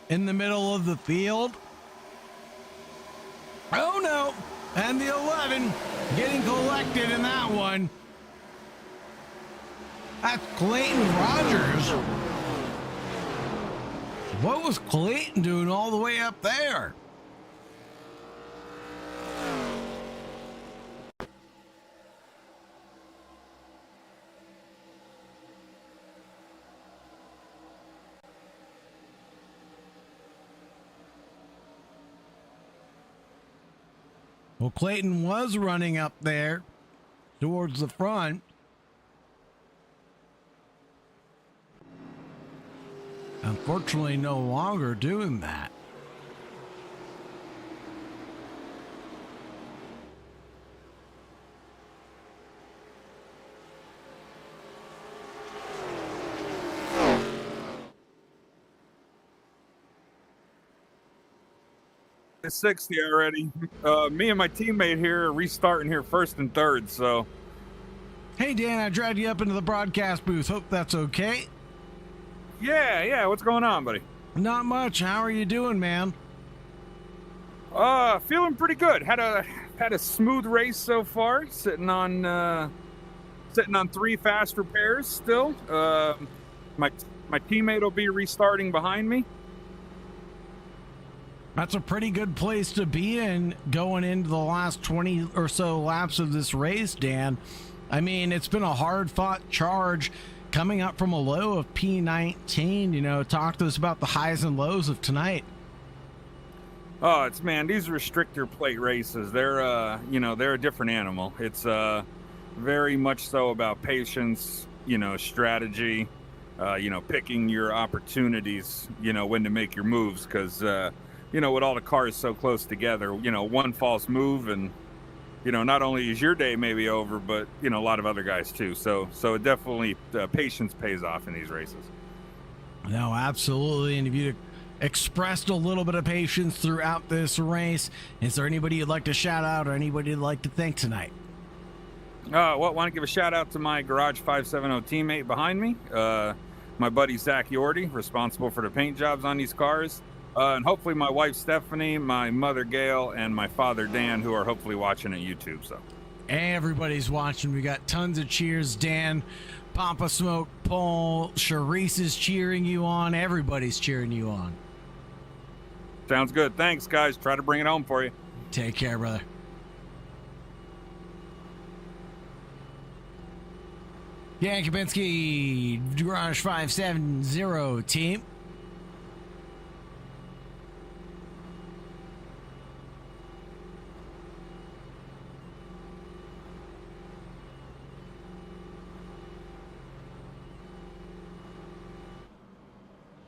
in the middle of the field. Oh no, and the 11 getting collected in that one. That's Clayton Rogers. What was Clayton doing all the way up there? Well, Clayton was running up there towards the front. Unfortunately, no longer doing that. It's 60 already. Me and my teammate here are restarting here first and third, so. Hey, Dan, I dragged you up into the broadcast booth. Hope that's okay. Yeah, what's going on, buddy? Not much. How are you doing, man? Feeling pretty good. Had a smooth race so far, sitting on 3 fast repairs still. My teammate will be restarting behind me. That's a pretty good place to be in going into the last 20 or so laps of this race, Dan. I mean, it's been a hard-fought charge coming up from a low of P19. You know, talk to us about the highs and lows of tonight. Oh, these restrictor plate races, they're a different animal. It's very much so about patience, strategy, picking your opportunities, when to make your moves, because with all the cars so close together, one false move and, not only is your day maybe over, but, a lot of other guys too. So it definitely, patience pays off in these races. No, absolutely. And if you expressed a little bit of patience throughout this race, is there anybody you'd like to shout out or anybody you'd like to thank tonight? Want to give a shout out to my Garage 570 teammate behind me, my buddy Zach Yorty, responsible for the paint jobs on these cars. And hopefully my wife Stephanie, my mother Gail, and my father Dan, who are hopefully watching at YouTube. So everybody's watching. We got tons of cheers. Dan, Papa Smoke, Paul, Charisse is cheering you on. Everybody's cheering you on. Sounds good. Thanks, guys. Try to bring it home for you. Take care, brother. Dan Kabinski, Garage 570 team.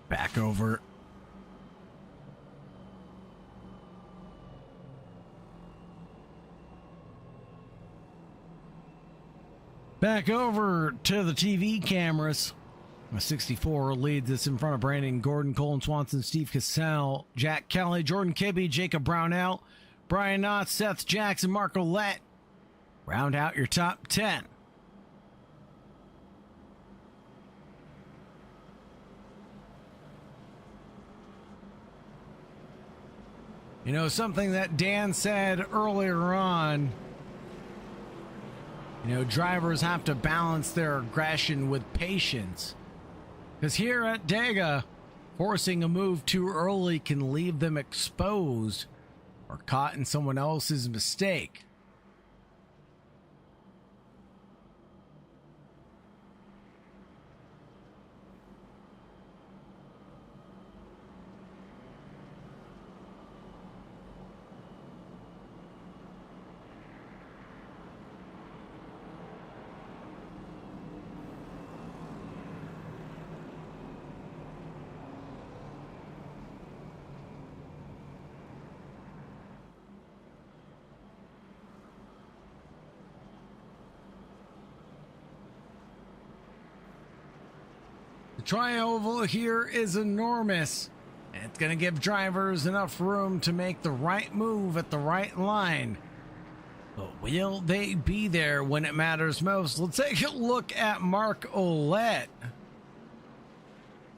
Back over. Back over to the TV cameras. A 64 leads us in front of Brandon Gordon, Colin Swanson, Steve Cassell, Jack Kelly, Jordan Kibbe, Jacob Brownell, Brian Knott, Seth Jackson, Mark Ouellette. Round out your top 10. You know, something that Dan said earlier on, drivers have to balance their aggression with patience. Because here at Dega, forcing a move too early can leave them exposed or caught in someone else's mistake. Tri-oval here is enormous, and it's going to give drivers enough room to make the right move at the right line. But will they be there when it matters most? Let's take a look at Mark Ouellette.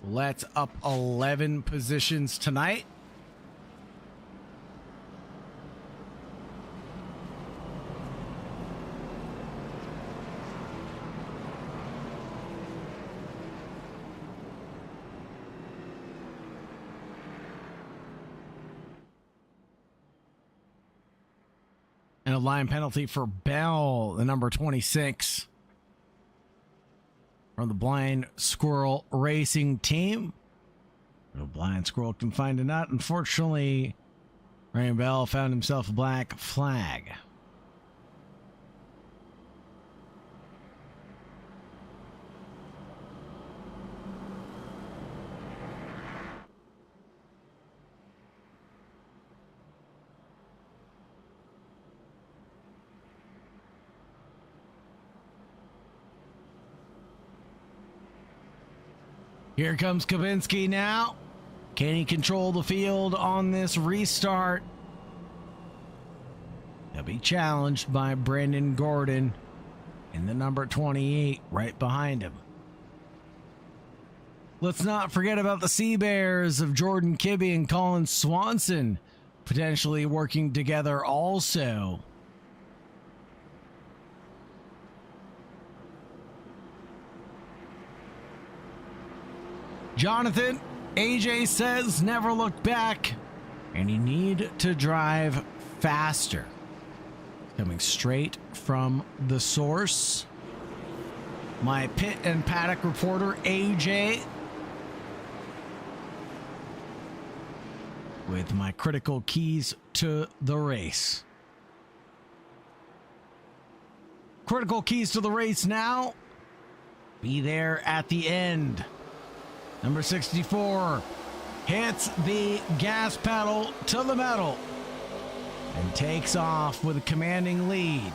Ouellette's up 11 positions tonight. And a line penalty for Bell, the number 26 from the Blind Squirrel Racing team. No Blind Squirrel can find a nut. Unfortunately, Ryan Bell found himself a black flag. Here comes Kabinski now. Can he control the field on this restart? He'll be challenged by Brandon Gordon in the number 28 right behind him. Let's not forget about the Sea Bears of Jordan Kibbe and Colin Swanson potentially working together also. Jonathan, AJ says never look back, and you need to drive faster. Coming straight from the source. My pit and paddock reporter, AJ, with my critical keys to the race. Critical keys to the race now. Be there at the end. Number 64 hits the gas pedal to the metal and takes off with a commanding lead.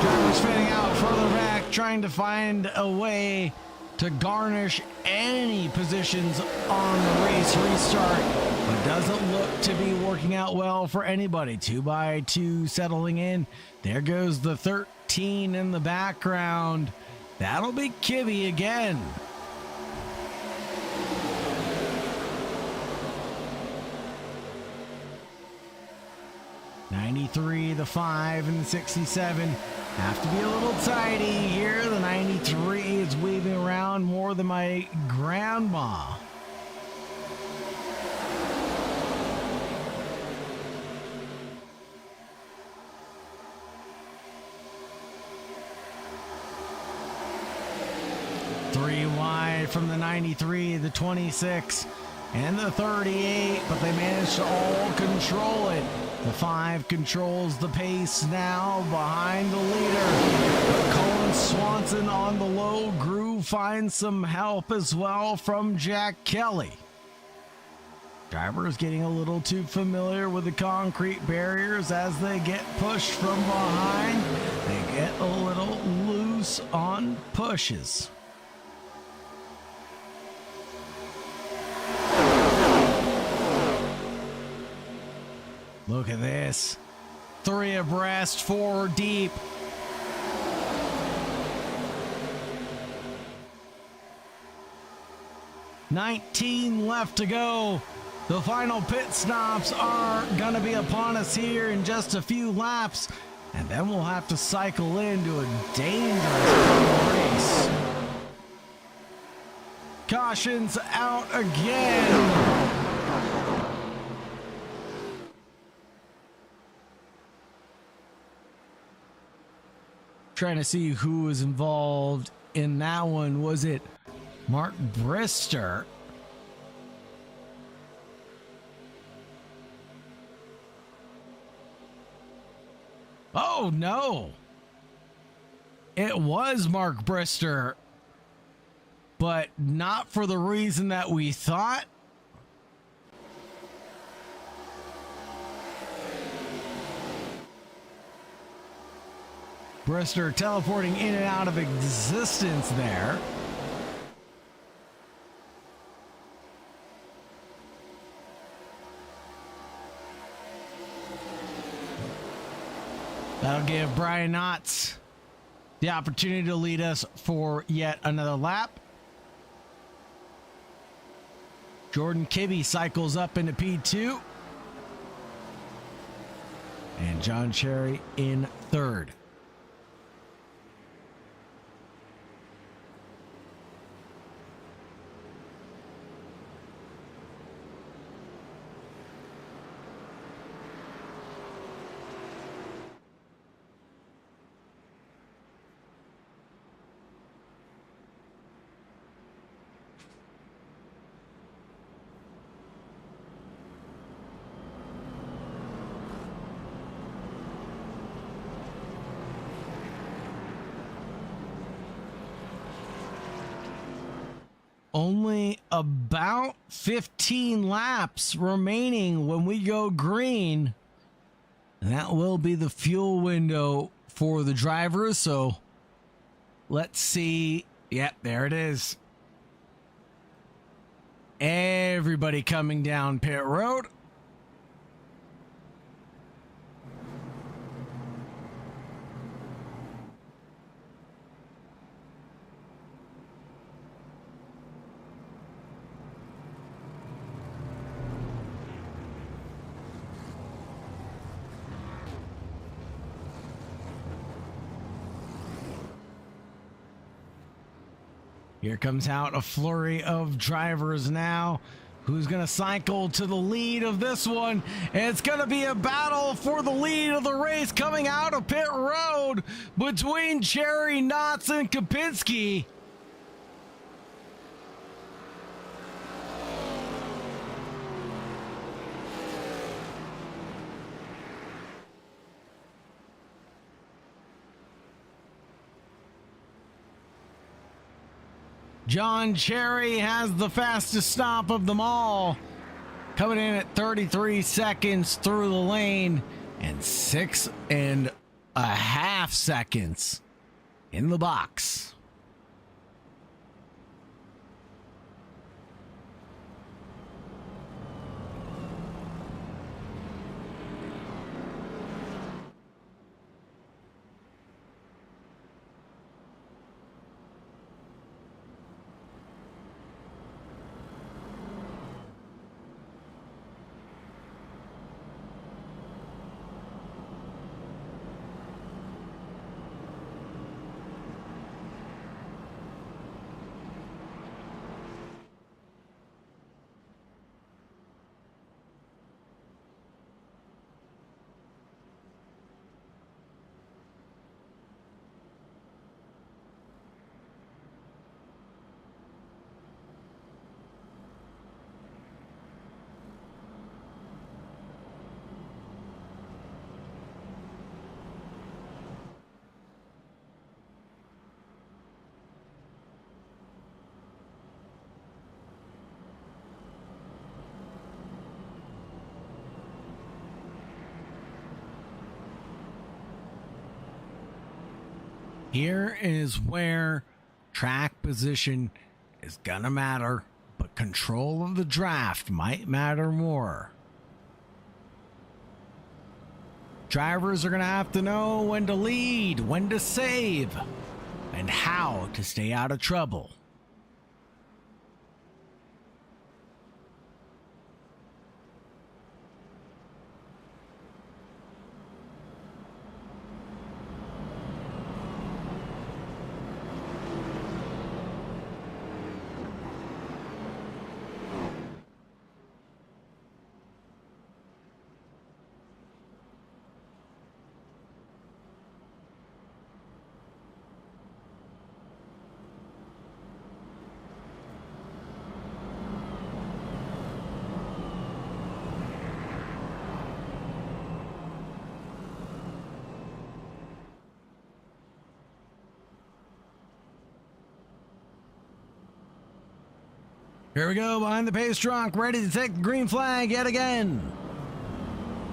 Drivers fading out further back, trying to find a way to garnish any positions on the race restart, but doesn't look to be working out well for anybody. 2x2 settling in. There goes the 13 in the background. That'll be Kibbe again. '93, the 5, and the 67 have to be a little tidy here. The 93 is weaving around more than my grandma. Three wide from the 93, the 26, and the 38, but they managed to all control it. The 5 controls the pace now behind the leader. But Colin Swanson on the low groove finds some help as well from Jack Kelly. Drivers getting a little too familiar with the concrete barriers as they get pushed from behind. They get a little loose on pushes. Look at this. 3 abreast, 4 deep. $19 left to go. The final pit stops are going to be upon us here in just a few laps, and then we'll have to cycle into a dangerous race. Cautions out again. Trying to see who was involved in that one. Was it Mark Brister? Oh no, it was Mark Brister, but not for the reason that we thought. Brister teleporting in and out of existence there. That'll give Brian Knotts the opportunity to lead us for yet another lap. Jordan Kibbe cycles up into P2. And John Cherry in third. Only about 15 laps remaining when we go green. And that will be the fuel window for the drivers. So let's see. Yep, there it is. Everybody coming down pit road. Here comes out a flurry of drivers now. Who's going to cycle to the lead of this one? It's going to be a battle for the lead of the race coming out of pit road between Cherry, Knotts, and Kapinski. John Cherry has the fastest stop of them all, coming in at 33 seconds through the lane and 6.5 seconds in the box. Here is where track position is gonna matter, but control of the draft might matter more. Drivers are gonna have to know when to lead, when to save, and how to stay out of trouble. Here we go, behind the pace truck, ready to take the green flag yet again.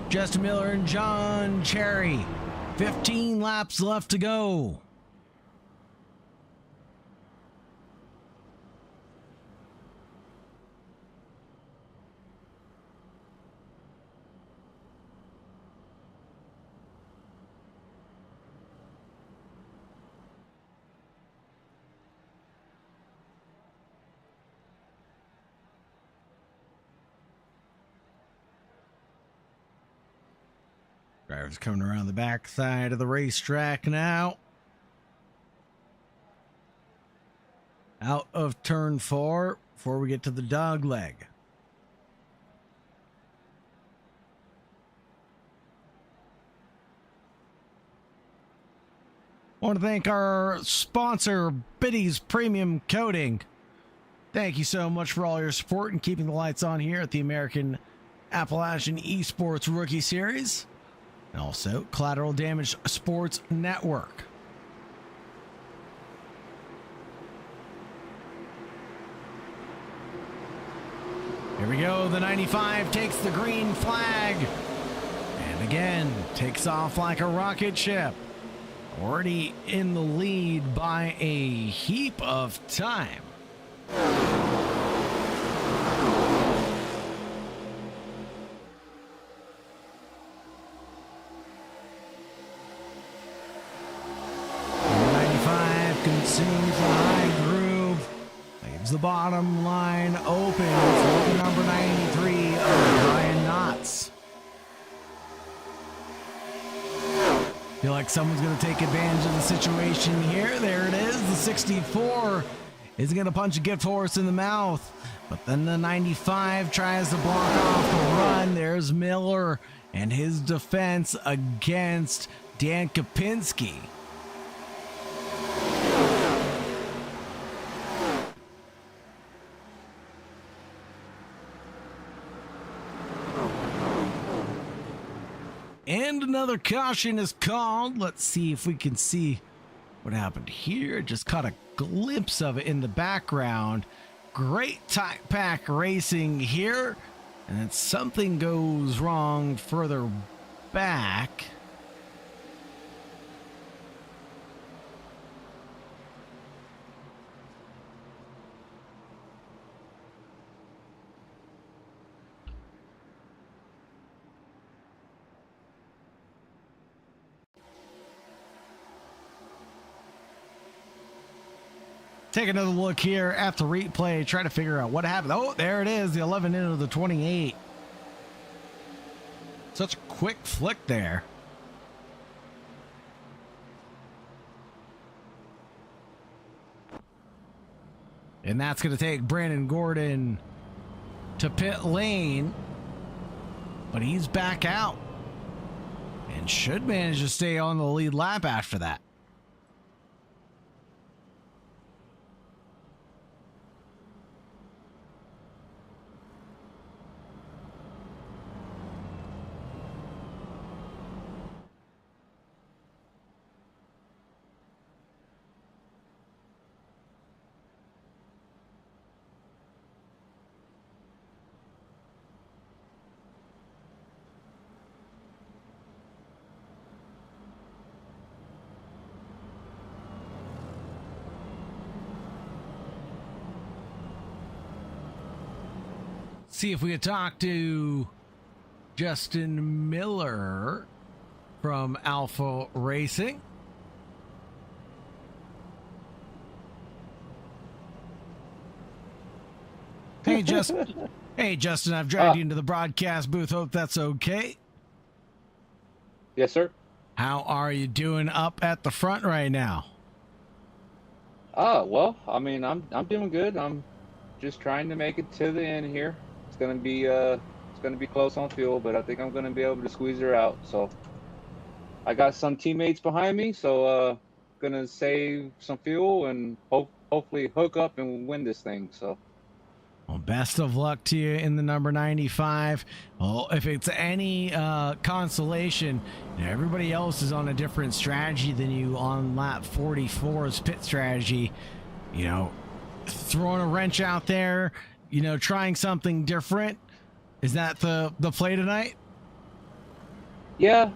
Justin Miller and John Cherry, 15 laps left to go. Drivers coming around the back side of the racetrack now. Out of turn 4 before we get to the dog leg. I want to thank our sponsor, Biddy's Premium Coating. Thank you so much for all your support and keeping the lights on here at the American Appalachian eSports Rookie Series. And also Collateral Damage Sports Network. There we go. The 95 takes the green flag. And again, takes off like a rocket ship. Already in the lead by a heap of time. Consumes the high groove, leaves the bottom line open for number 93 of Brian Knotts. Feel like someone's going to take advantage of the situation here. There it is. The 64 is going to punch a gift horse in the mouth, but then the 95 tries to block off the run. There's Miller and his defense against Dan Kopinski. And another caution is called. Let's see if we can see what happened here. Just caught a glimpse of it in the background. Great tight pack racing here. And then something goes wrong further back. Take another look here at the replay, try to figure out what happened. Oh, there it is, the 11 into the 28. Such a quick flick there. And that's going to take Brandon Gordon to pit lane. But he's back out. And should manage to stay on the lead lap after that. See if we could talk to Justin Miller from Alpha Racing. Hey, Justin. Hey, Justin, I've dragged you into the broadcast booth. Hope that's okay. Yes, sir. How are you doing up at the front right now? Well, I mean, I'm doing good. I'm just trying to make it to the end here. It's gonna be close on fuel, but I think I'm gonna be able to squeeze her out. So I got some teammates behind me, so gonna save some fuel and hopefully hook up and win this thing. So. Well, best of luck to you in the number 95. Well, if it's any consolation, you know, everybody else is on a different strategy than you on lap 44's pit strategy. You know, throwing a wrench out there, you know, trying something different. Is that the play tonight? Yeah.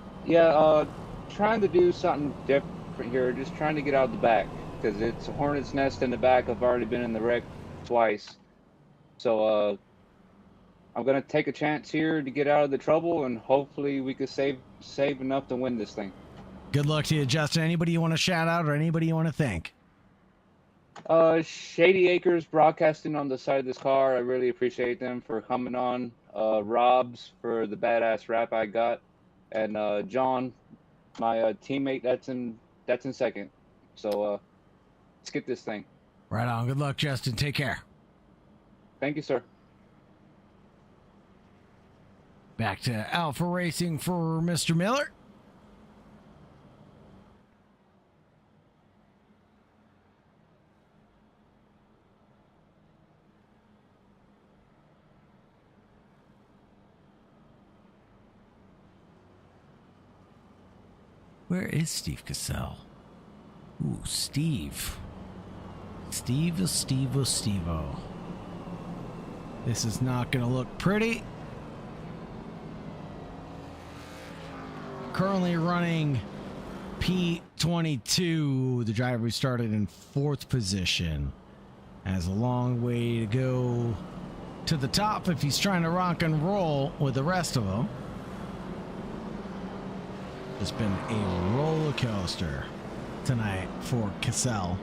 Trying to do something different here. Just trying to get out of the back because it's a hornet's nest in the back. I've already been in the wreck twice. So I'm going to take a chance here to get out of the trouble, and hopefully we can save enough to win this thing. Good luck to you, Justin. Anybody you want to shout out or anybody you want to thank? Shady Acres Broadcasting on the side of this car. I really appreciate them for coming on. Rob's for the badass rap I got. And John, my teammate, that's in second. So let's get this thing. Right on. Good luck, Justin. Take care. Thank you, sir. Back to Alpha Racing for Mr. Miller. Where is Steve Cassell? Ooh, Steve. Steve-o. This is not going to look pretty. Currently running P22, the driver who started in 4th position. Has a long way to go to the top if he's trying to rock and roll with the rest of them. It's been a roller coaster tonight for Cassell.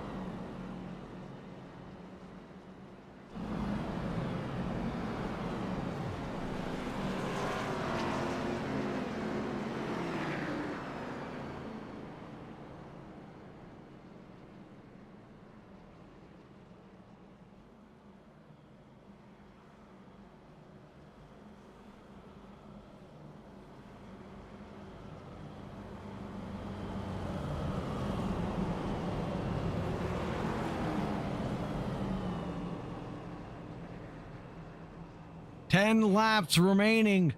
Ten laps remaining,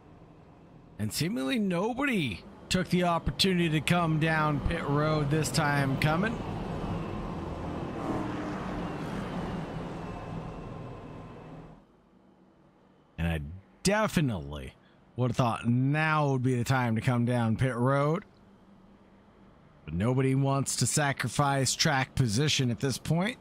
and seemingly nobody took the opportunity to come down pit road this time coming. And I definitely would have thought now would be the time to come down pit road. But nobody wants to sacrifice track position at this point.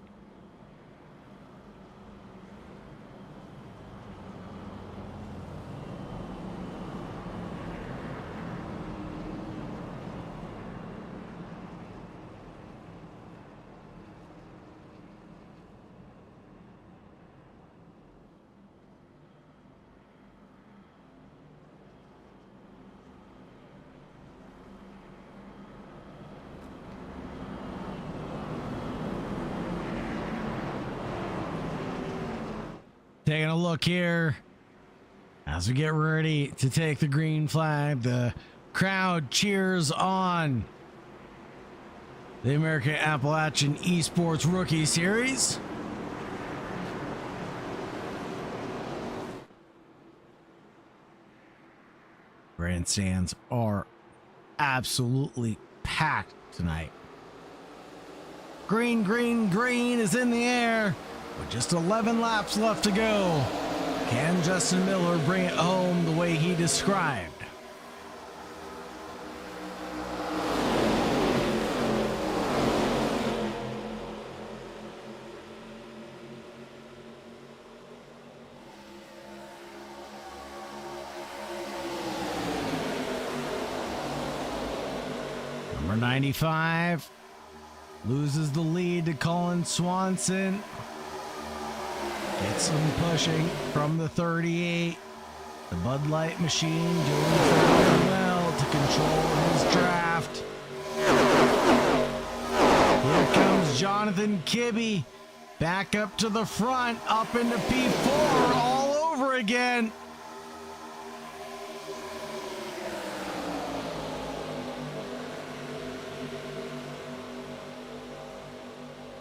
Taking a look here as we get ready to take the green flag. The crowd cheers on the American Appalachian eSports Rookie Series. Grandstands are absolutely packed tonight. Green, green, green is in the air. With just 11 laps left to go, can Justin Miller bring it home the way he described? Number 95 loses the lead to Colin Swanson. Gets some pushing from the 38. The Bud Light machine doing fairly well to control his draft. Here comes Jonathan Kibbe back up to the front, up into P4 all over again.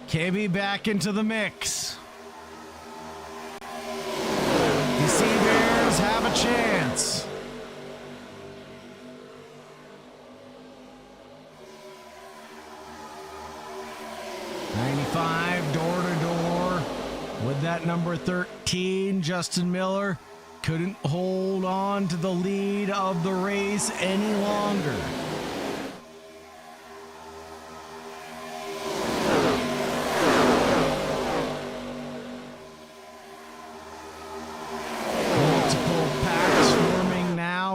Kibbe back into the mix. Sea Bears have a chance. $95 door to door with that number 13. Justin Miller couldn't hold on to the lead of the race any longer.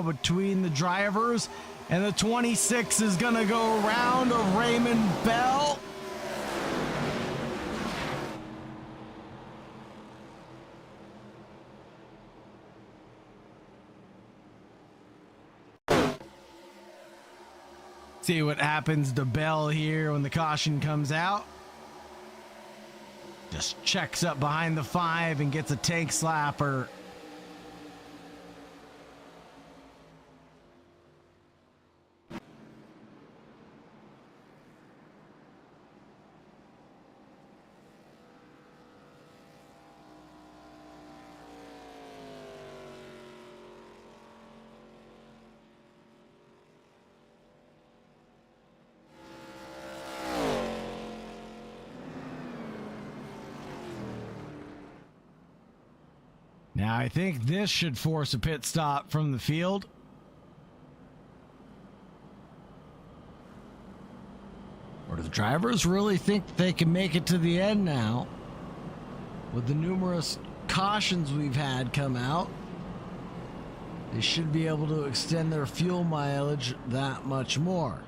Between the drivers, and the 26 is going to go around of Raymond Bell. See what happens to Bell here when the caution comes out. Just checks up behind the 5 and gets a tank slapper. Now, I think this should force a pit stop from the field. Or do the drivers really think they can make it to the end now? With the numerous cautions we've had come out, they should be able to extend their fuel mileage that much more.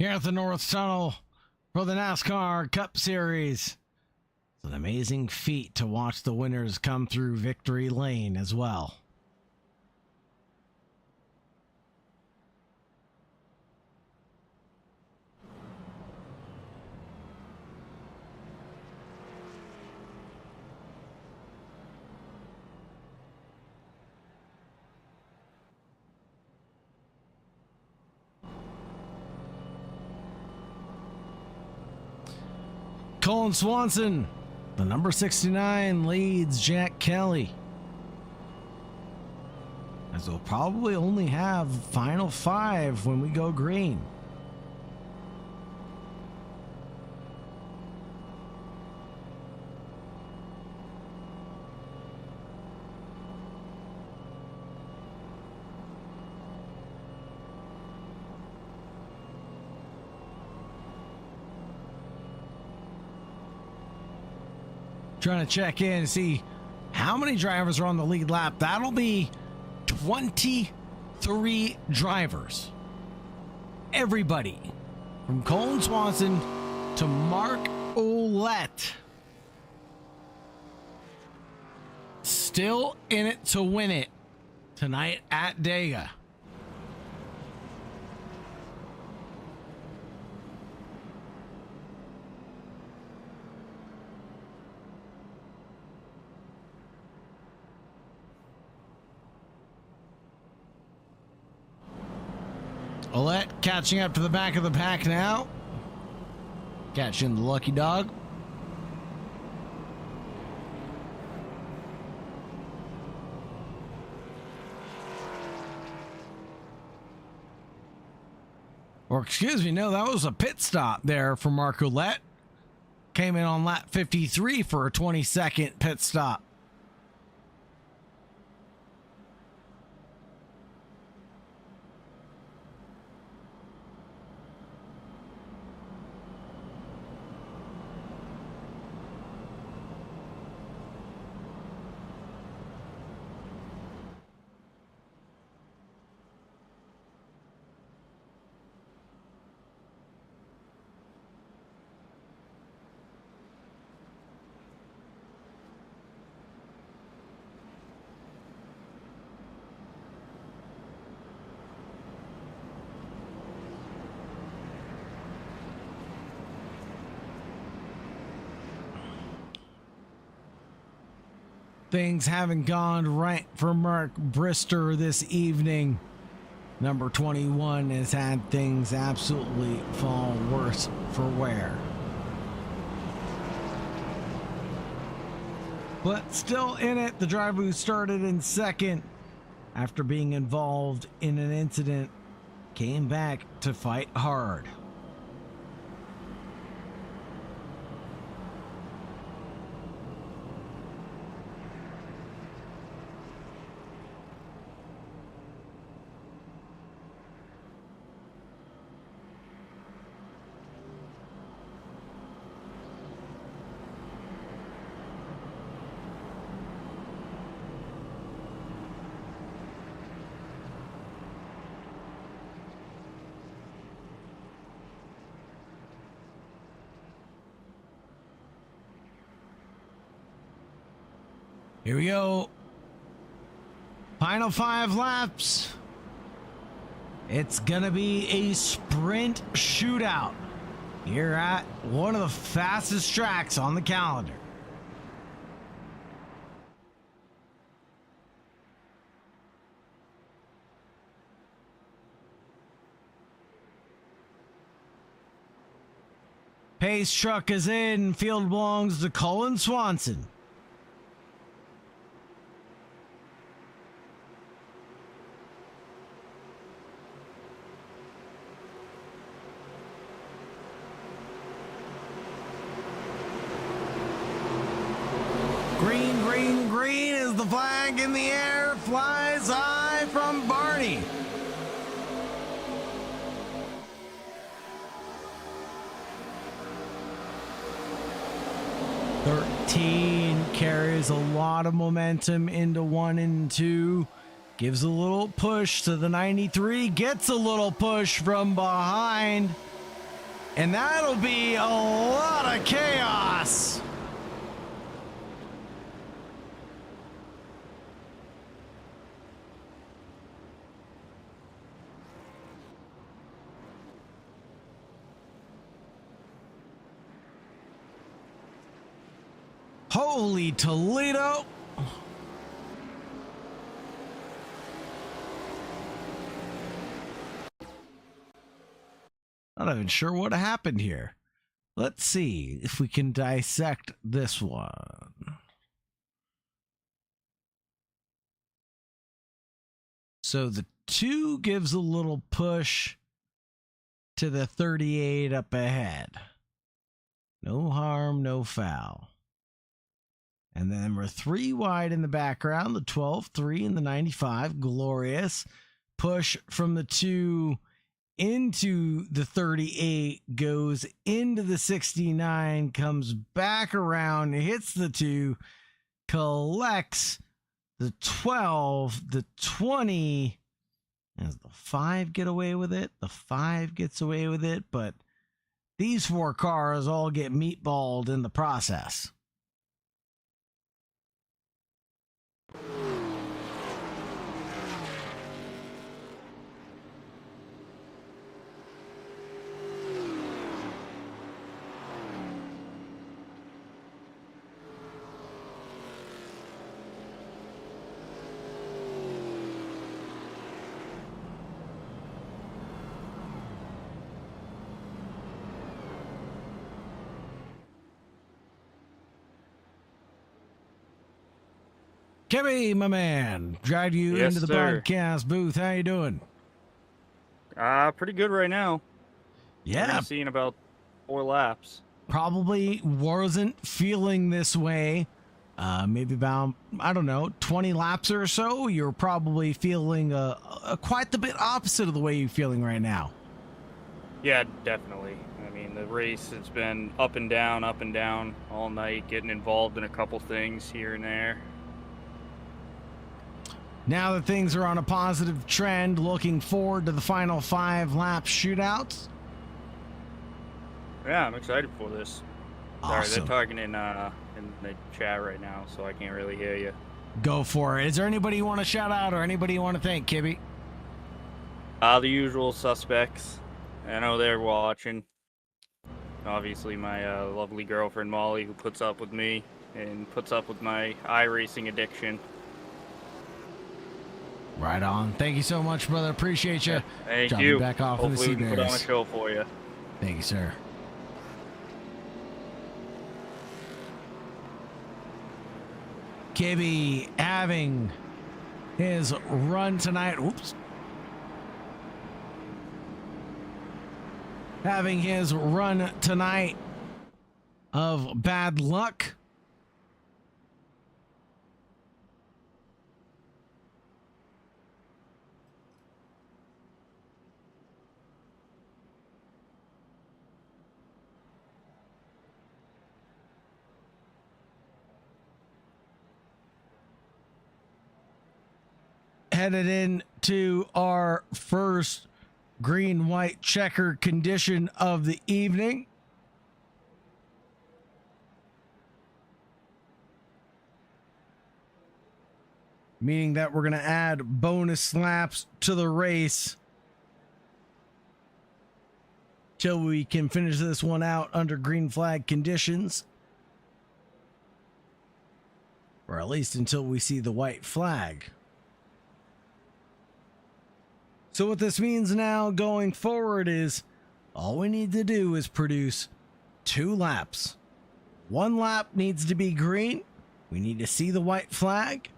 Here at the North Tunnel for the NASCAR Cup Series. It's an amazing feat to watch the winners come through victory lane as well. Colin Swanson, the number 69, leads Jack Kelly, as we'll probably only have final 5 when we go green. Trying to check in to see how many drivers are on the lead lap. That'll be 23 drivers. Everybody from Colin Swanson to Mark Ouellette still in it to win it tonight at Dega. Ouellette catching up to the back of the pack now. Catching the lucky dog. Or excuse me, no, that was a pit stop there for Mark Ouellette. Came in on lap 53 for a 20-second pit stop. Things haven't gone right for Mark Brister this evening. Number 21 has had things absolutely fall worse for wear. But still in it, the driver who started in second after being involved in an incident came back to fight hard. Here we go. Final 5 laps. It's gonna be a sprint shootout. You're at one of the fastest tracks on the calendar. Pace truck is in. Field belongs to Colin Swanson. Green, green, green is the flag in the air. Flies high from Barney. Carries a lot of momentum into 1 and 2. Gives a little push to the 93. Gets a little push from behind. And that'll be a lot of chaos. Holy Toledo. Not even sure what happened here. Let's see if we can dissect this one. So the 2 gives a little push to the 38 up ahead. No harm, no foul. And then we're 3 wide in the background, the 12, 3 and the 95. Glorious. Push from the 2 into the 38, goes into the 69, comes back around, hits the 2, collects the 12, the 20. Does the 5 get away with it? The 5 gets away with it, but these 4 cars all get meatballed in the process. Kevin, my man, dragged you Yes, into the sir. broadcast booth. How you doing? Pretty good right now. Yeah, Seeing about 4 laps. probably wasn't feeling this way. Maybe about, I don't know, 20 laps or so. You're probably feeling quite the bit opposite of the way you're feeling right now. Yeah, definitely. I mean, the race has been up and down all night, getting involved in a couple things here and there. Now that things are on a positive trend, looking forward to the final 5 lap shootouts. Yeah, I'm excited for this. Sorry, Awesome. they're talking in the chat right now, so I can't really hear you. Go for it. Is there anybody you want to shout out or anybody you want to thank, Kibby? The usual suspects. I know they're watching. Obviously, my lovely girlfriend Molly, who puts up with me and puts up with my iRacing addiction. Right on. Thank you so much, brother. Appreciate you. Thank Dropping you. back off in the Hopefully, we can put on a Seabears. show for you. Thank you, sir. Kibby having his run tonight. Oops. Having his run tonight of bad luck. Headed into our first green-white checker condition of the evening. Meaning that we're going to add bonus laps to the race. till we can finish this one out under green flag conditions. Or at least until we see the white flag. So what this means now going forward is all we need to do is produce 2 laps. 1 lap needs to be green. We need to see the white flag.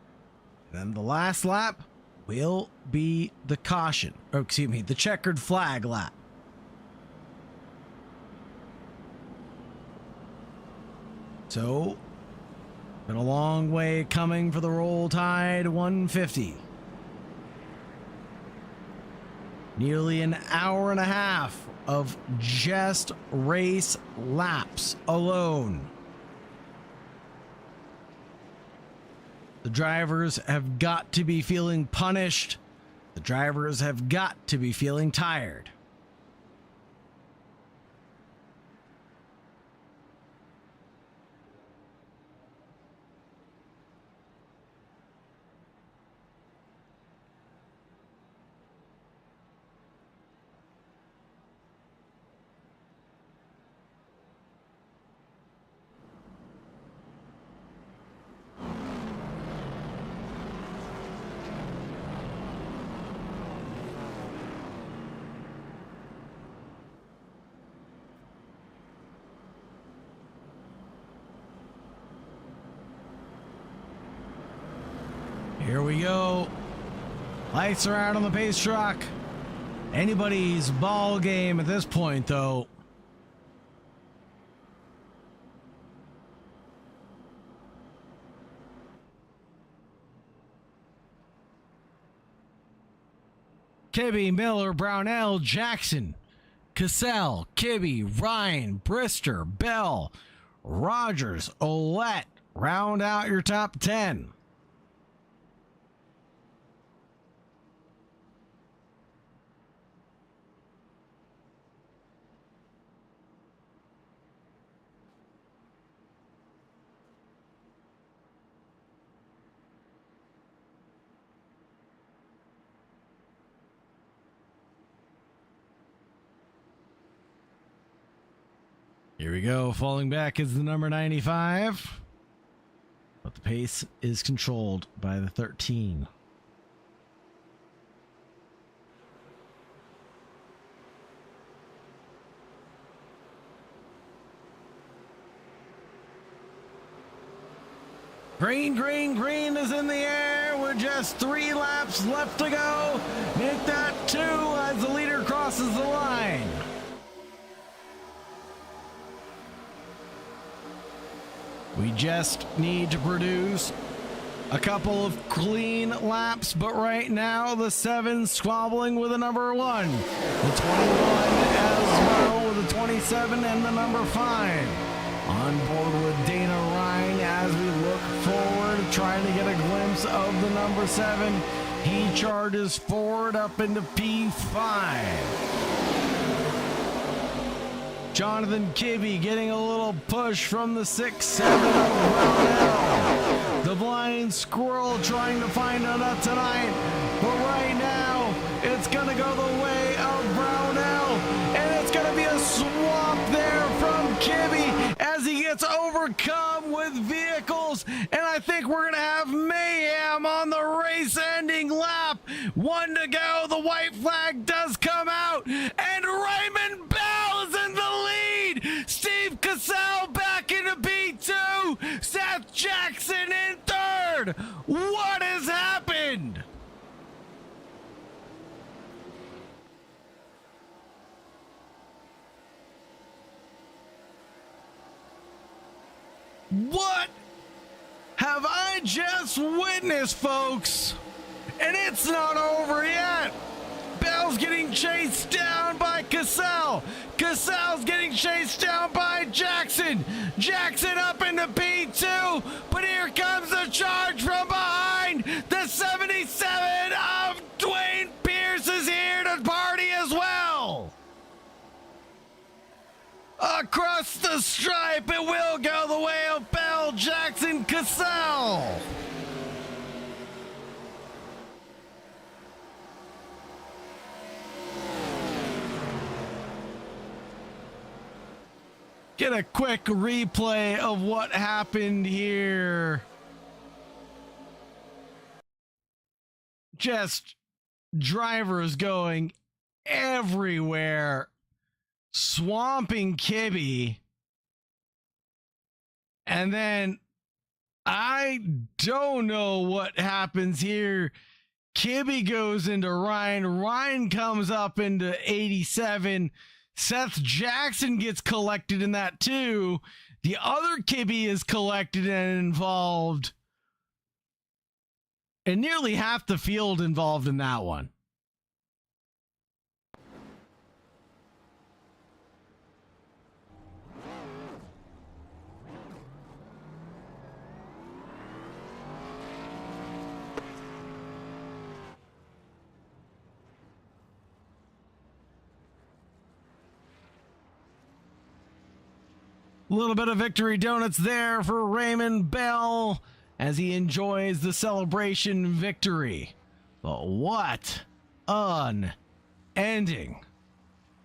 And then the last lap will be the caution. Or excuse me, the checkered flag lap. So, been a long way coming for the Roll Tide 150. Nearly an hour and a half of just race laps alone. The drivers have got to be feeling punished. The drivers have got to be feeling tired. Here we go. Lights are out on the pace truck. Anybody's ball game at this point, though. Kibbe, Miller, Brownell, Jackson, Cassell, Kibbe, Ryan, Brister, Bell, Rogers, Olette. Round out your top 10. Here we go. Falling back is the number 95. But the pace is controlled by the 13. Green, green, green is in the air with just 3 laps left to go. Make that 2 as the leader crosses the line. We just need to produce a couple of clean laps, but right now the 7 squabbling with the number 1. The 21 as well with the 27 and the number 5. On board with Dana Ryan as we look forward, trying to get a glimpse of the number 7. He charges forward up into P5. Jonathan Kibbe getting a little push from the 6-7 of Brownell. The blind squirrel trying to find a nut tonight. But right now, it's going to go the way of Brownell. And it's going to be a swap there from Kibbe as he gets overcome with vehicles. And I think we're going to have mayhem on the race-ending lap. 1 to go. The white flag does come out. And Raymond Bell is in the lead. Steve Cassell back into B2. Seth Jackson in 3rd. What has happened? What have I just witnessed, folks? And it's not over yet. Bell's getting chased down by Cassell. Cassell's getting chased down by Jackson. Jackson up into P2. But here comes the charge from behind. The 77 of Dwayne Pierce is here to party as well. Across the stripe, it will go the way of Bell, Jackson, Cassell. get a quick replay of what happened here. Just drivers going everywhere, swamping Kibby. And then I don't know what happens here. Kibby goes into Ryan. Ryan comes up into 87. Seth Jackson gets collected in that too. The other Kibby is collected and involved. And nearly half the field involved in that one. A little bit of victory donuts there for Raymond Bell as he enjoys the celebration victory. But what an ending.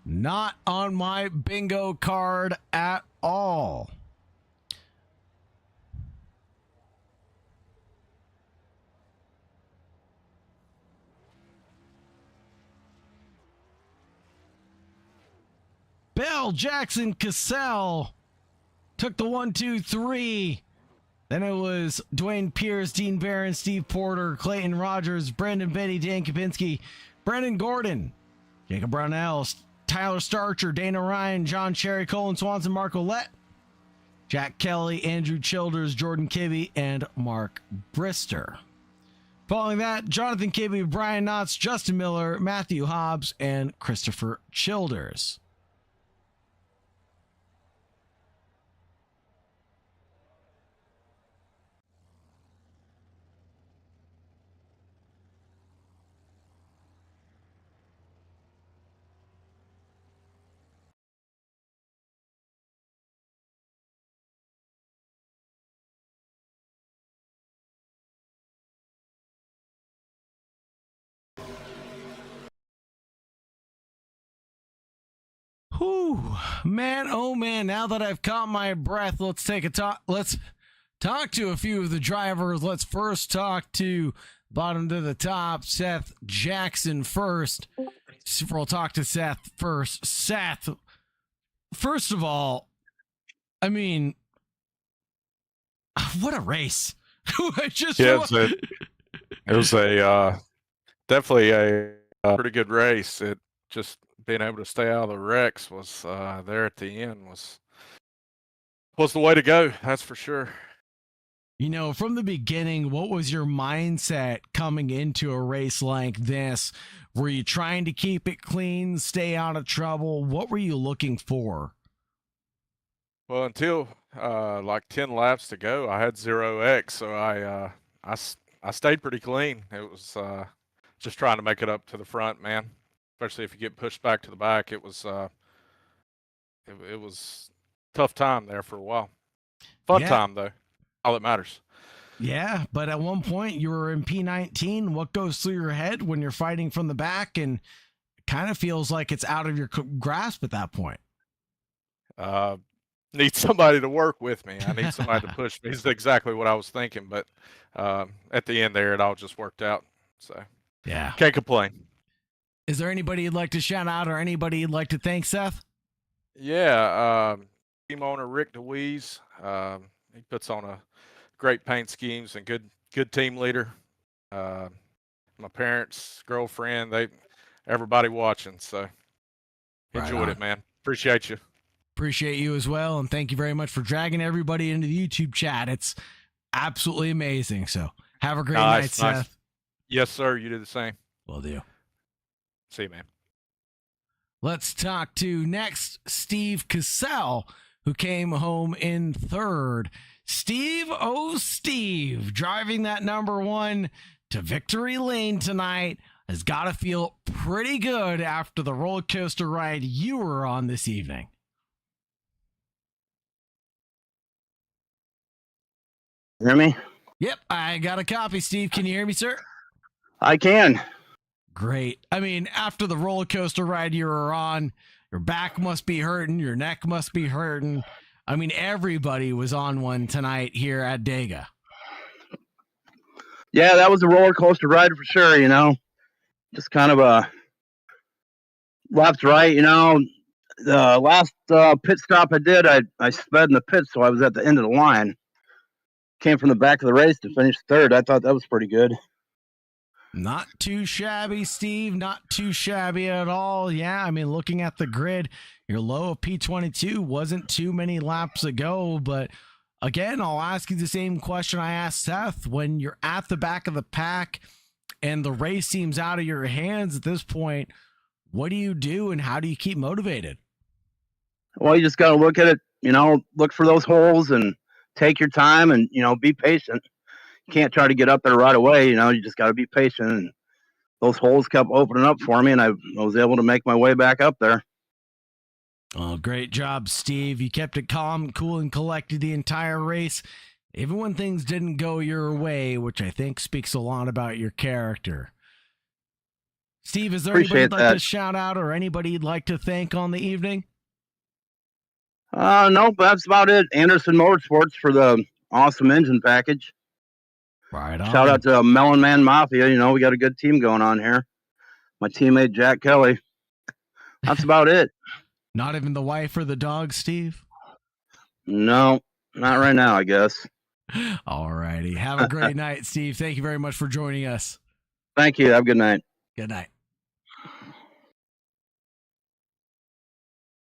Not on my bingo card at all. Bell, Jackson, Cassell took the 1, 2, 3. Then it was Dwayne Pierce, Dean Barron, Steve Porter, Clayton Rogers, Brandon Betty, Dan Kapinski, Brandon Gordon, Jacob Brownell, Tyler Starcher, Dana Ryan, John Cherry, Colin Swanson, Mark Ouellette, Jack Kelly, Andrew Childers, Jordan Kibbe, and Mark Brister. Following that, Jonathan Kibbe, Brian Knotts, Justin Miller, Matthew Hobbs, and Christopher Childers. Whew, man, oh man, now that I've caught my breath, let's talk to a few of the drivers. Let's first talk to bottom to the top, Seth Jackson first. We'll talk to Seth first. Seth, first of all, I mean, what a race. It was a definitely a pretty good race. It just being able to stay out of the wrecks was there at the end was the way to go. That's for sure. You know, from the beginning, what was your mindset coming into a race like this? Were you trying to keep it clean, stay out of trouble? What were you looking for? Well, until like 10 laps to go, I had 0x, so I stayed pretty clean. It was just trying to make it up to the front, man. Especially if you get pushed back to the back, it was tough time there for a while. Fun time though, all that matters. Yeah, but at one point you were in P19. What goes through your head when you're fighting from the back and it kind of feels like it's out of your grasp at that point? Need somebody to work with me. I need somebody to push me. Is exactly what I was thinking. But at the end there, it all just worked out. So yeah, can't complain. Is there anybody you'd like to shout out or anybody you'd like to thank, Seth? Yeah, team owner Rick DeWeese. He puts on a great paint schemes and good team leader. My parents, girlfriend, everybody watching. So enjoyed it, man. Appreciate you. Appreciate you as well, and thank you very much for dragging everybody into the YouTube chat. It's absolutely amazing. So have a great night, Seth. Yes, sir. You do the same. Will do. See you, man. Let's talk to next Steve Cassell, who came home in third. Steve, driving that number one to victory lane tonight has got to feel pretty good after the roller coaster ride you were on this evening. Hear me? Yep, I got a copy, Steve. Can you hear me, sir? I can. Great. I mean, after the roller coaster ride you were on, your back must be hurting, your neck must be hurting. I mean, everybody was on one tonight here at Dega. Yeah, that was a roller coaster ride for sure. Just kind of a left, right. The last pit stop I did, I sped in the pit, so I was at the end of the line. Came from the back of the race to finish third. I thought that was pretty good. Not too shabby, Steve. Not too shabby at all. Yeah, I mean, looking at the grid, your low of P22 wasn't too many laps ago. But again, I'll ask you the same question I asked Seth. When you're at the back of the pack and the race seems out of your hands at this point, what do you do and how do you keep motivated? Well, you just got to look at it, look for those holes and take your time and, be patient. You can't try to get up there right away. You just got to be patient. And those holes kept opening up for me, and I was able to make my way back up there. Oh, great job, Steve. You kept it calm, cool, and collected the entire race, even when things didn't go your way, which I think speaks a lot about your character. Steve, is there anybody you'd like to shout out or anybody you'd like to thank on the evening? No, that's about it. Anderson Motorsports for the awesome engine package. Right on. Shout out to Melon Man Mafia. We got a good team going on here. My teammate, Jack Kelly. That's about it. Not even the wife or the dog, Steve? No, not right now, I guess. All righty. Have a great night, Steve. Thank you very much for joining us. Thank you. Have a good night. Good night.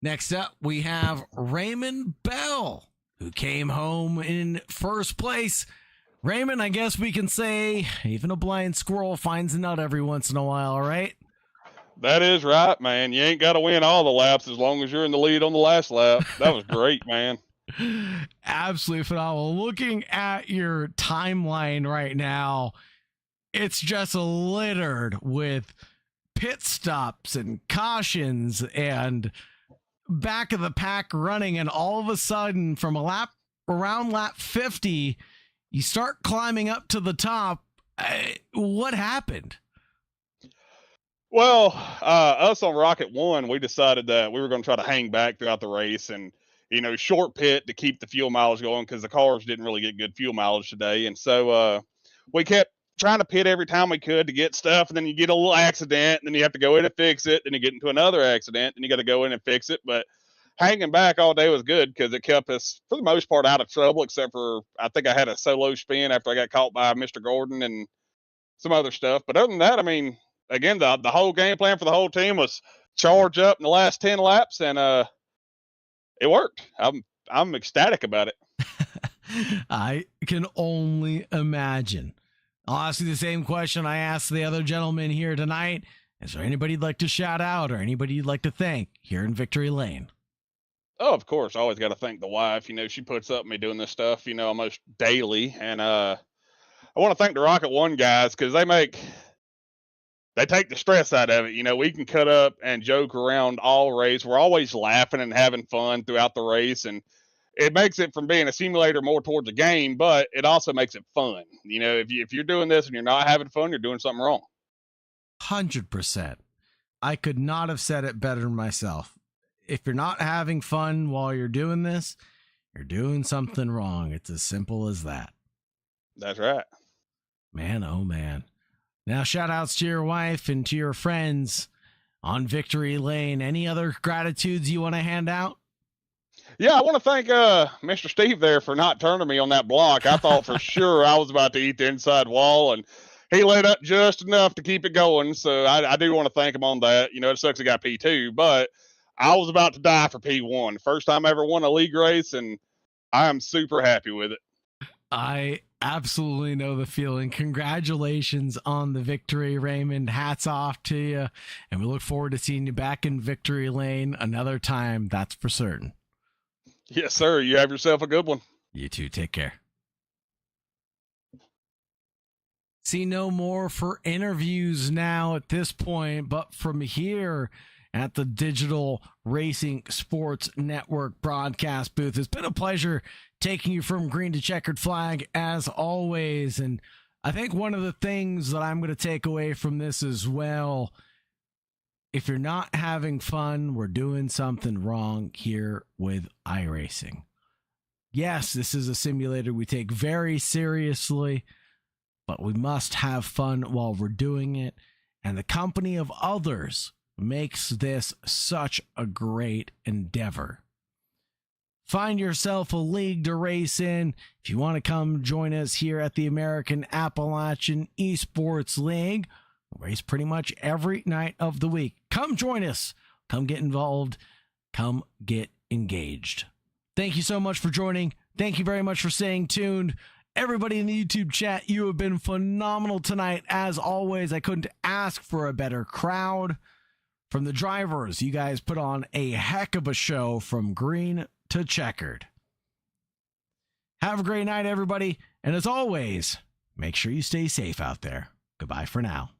Next up, we have Raymond Bell, who came home in first place. Raymond, I guess we can say even a blind squirrel finds a nut every once in a while, right? That is right, man. You ain't got to win all the laps as long as you're in the lead on the last lap. That was great, man. Absolutely phenomenal. Looking at your timeline right now, it's just littered with pit stops and cautions and back of the pack running, and all of a sudden from around lap 50 you start climbing up to the top. What happened? Well, us on Rocket 1, we decided that we were going to try to hang back throughout the race and, short pit to keep the fuel mileage going because the cars didn't really get good fuel mileage today. And so we kept trying to pit every time we could to get stuff, and then you get a little accident, and then you have to go in and fix it, then you get into another accident, and you got to go in and fix it. But hanging back all day was good because it kept us, for the most part, out of trouble, except for I think I had a solo spin after I got caught by Mr. Gordon and some other stuff. But other than that, I mean, again, the whole game plan for the whole team was charge up in the last 10 laps, and it worked. I'm ecstatic about it. I can only imagine. I'll ask you the same question I asked the other gentleman here tonight. Is there anybody you'd like to shout out or anybody you'd like to thank here in Victory Lane? Oh, of course. I always got to thank the wife. She puts up with me doing this stuff, almost daily. And I want to thank the Rocket 1 guys because they take the stress out of it. We can cut up and joke around all race. We're always laughing and having fun throughout the race. And it makes it from being a simulator more towards a game, but it also makes it fun. If you're doing this and you're not having fun, you're doing something wrong. 100%. I could not have said it better myself. If you're not having fun while you're doing this, you're doing something wrong. It's as simple as that. That's right. Man, oh man. Now, shout outs to your wife and to your friends on Victory Lane. Any other gratitudes you want to hand out? Yeah, I want to thank Mr. Steve there for not turning me on that block. I thought for sure I was about to eat the inside wall, and he let up just enough to keep it going. So I do want to thank him on that. It sucks I got P2, but I was about to die for P1. First time I ever won a league race, and I am super happy with it. I absolutely know the feeling. Congratulations on the victory, Raymond. Hats off to you. And we look forward to seeing you back in Victory Lane another time. That's for certain. Yes, sir. You have yourself a good one. You too. Take care. See no more for interviews now at this point, but from here at the Digital Racing Sports Network broadcast booth, it's been a pleasure taking you from green to checkered flag as always. And I think one of the things that I'm going to take away from this as well, if you're not having fun, we're doing something wrong here with iRacing. Yes, this is a simulator we take very seriously, but we must have fun while we're doing it. And the company of others makes this such a great endeavor. Find yourself a league to race in. If you want to come join us here at the American Appalachian eSports League, we race pretty much every night of the week. Come join us. Come get involved. Come get engaged. Thank you so much for joining. Thank you very much for staying tuned. Everybody in the YouTube chat, you have been phenomenal tonight. As always, I couldn't ask for a better crowd. From the drivers, you guys put on a heck of a show from green to checkered. Have a great night, everybody. And as always, make sure you stay safe out there. Goodbye for now.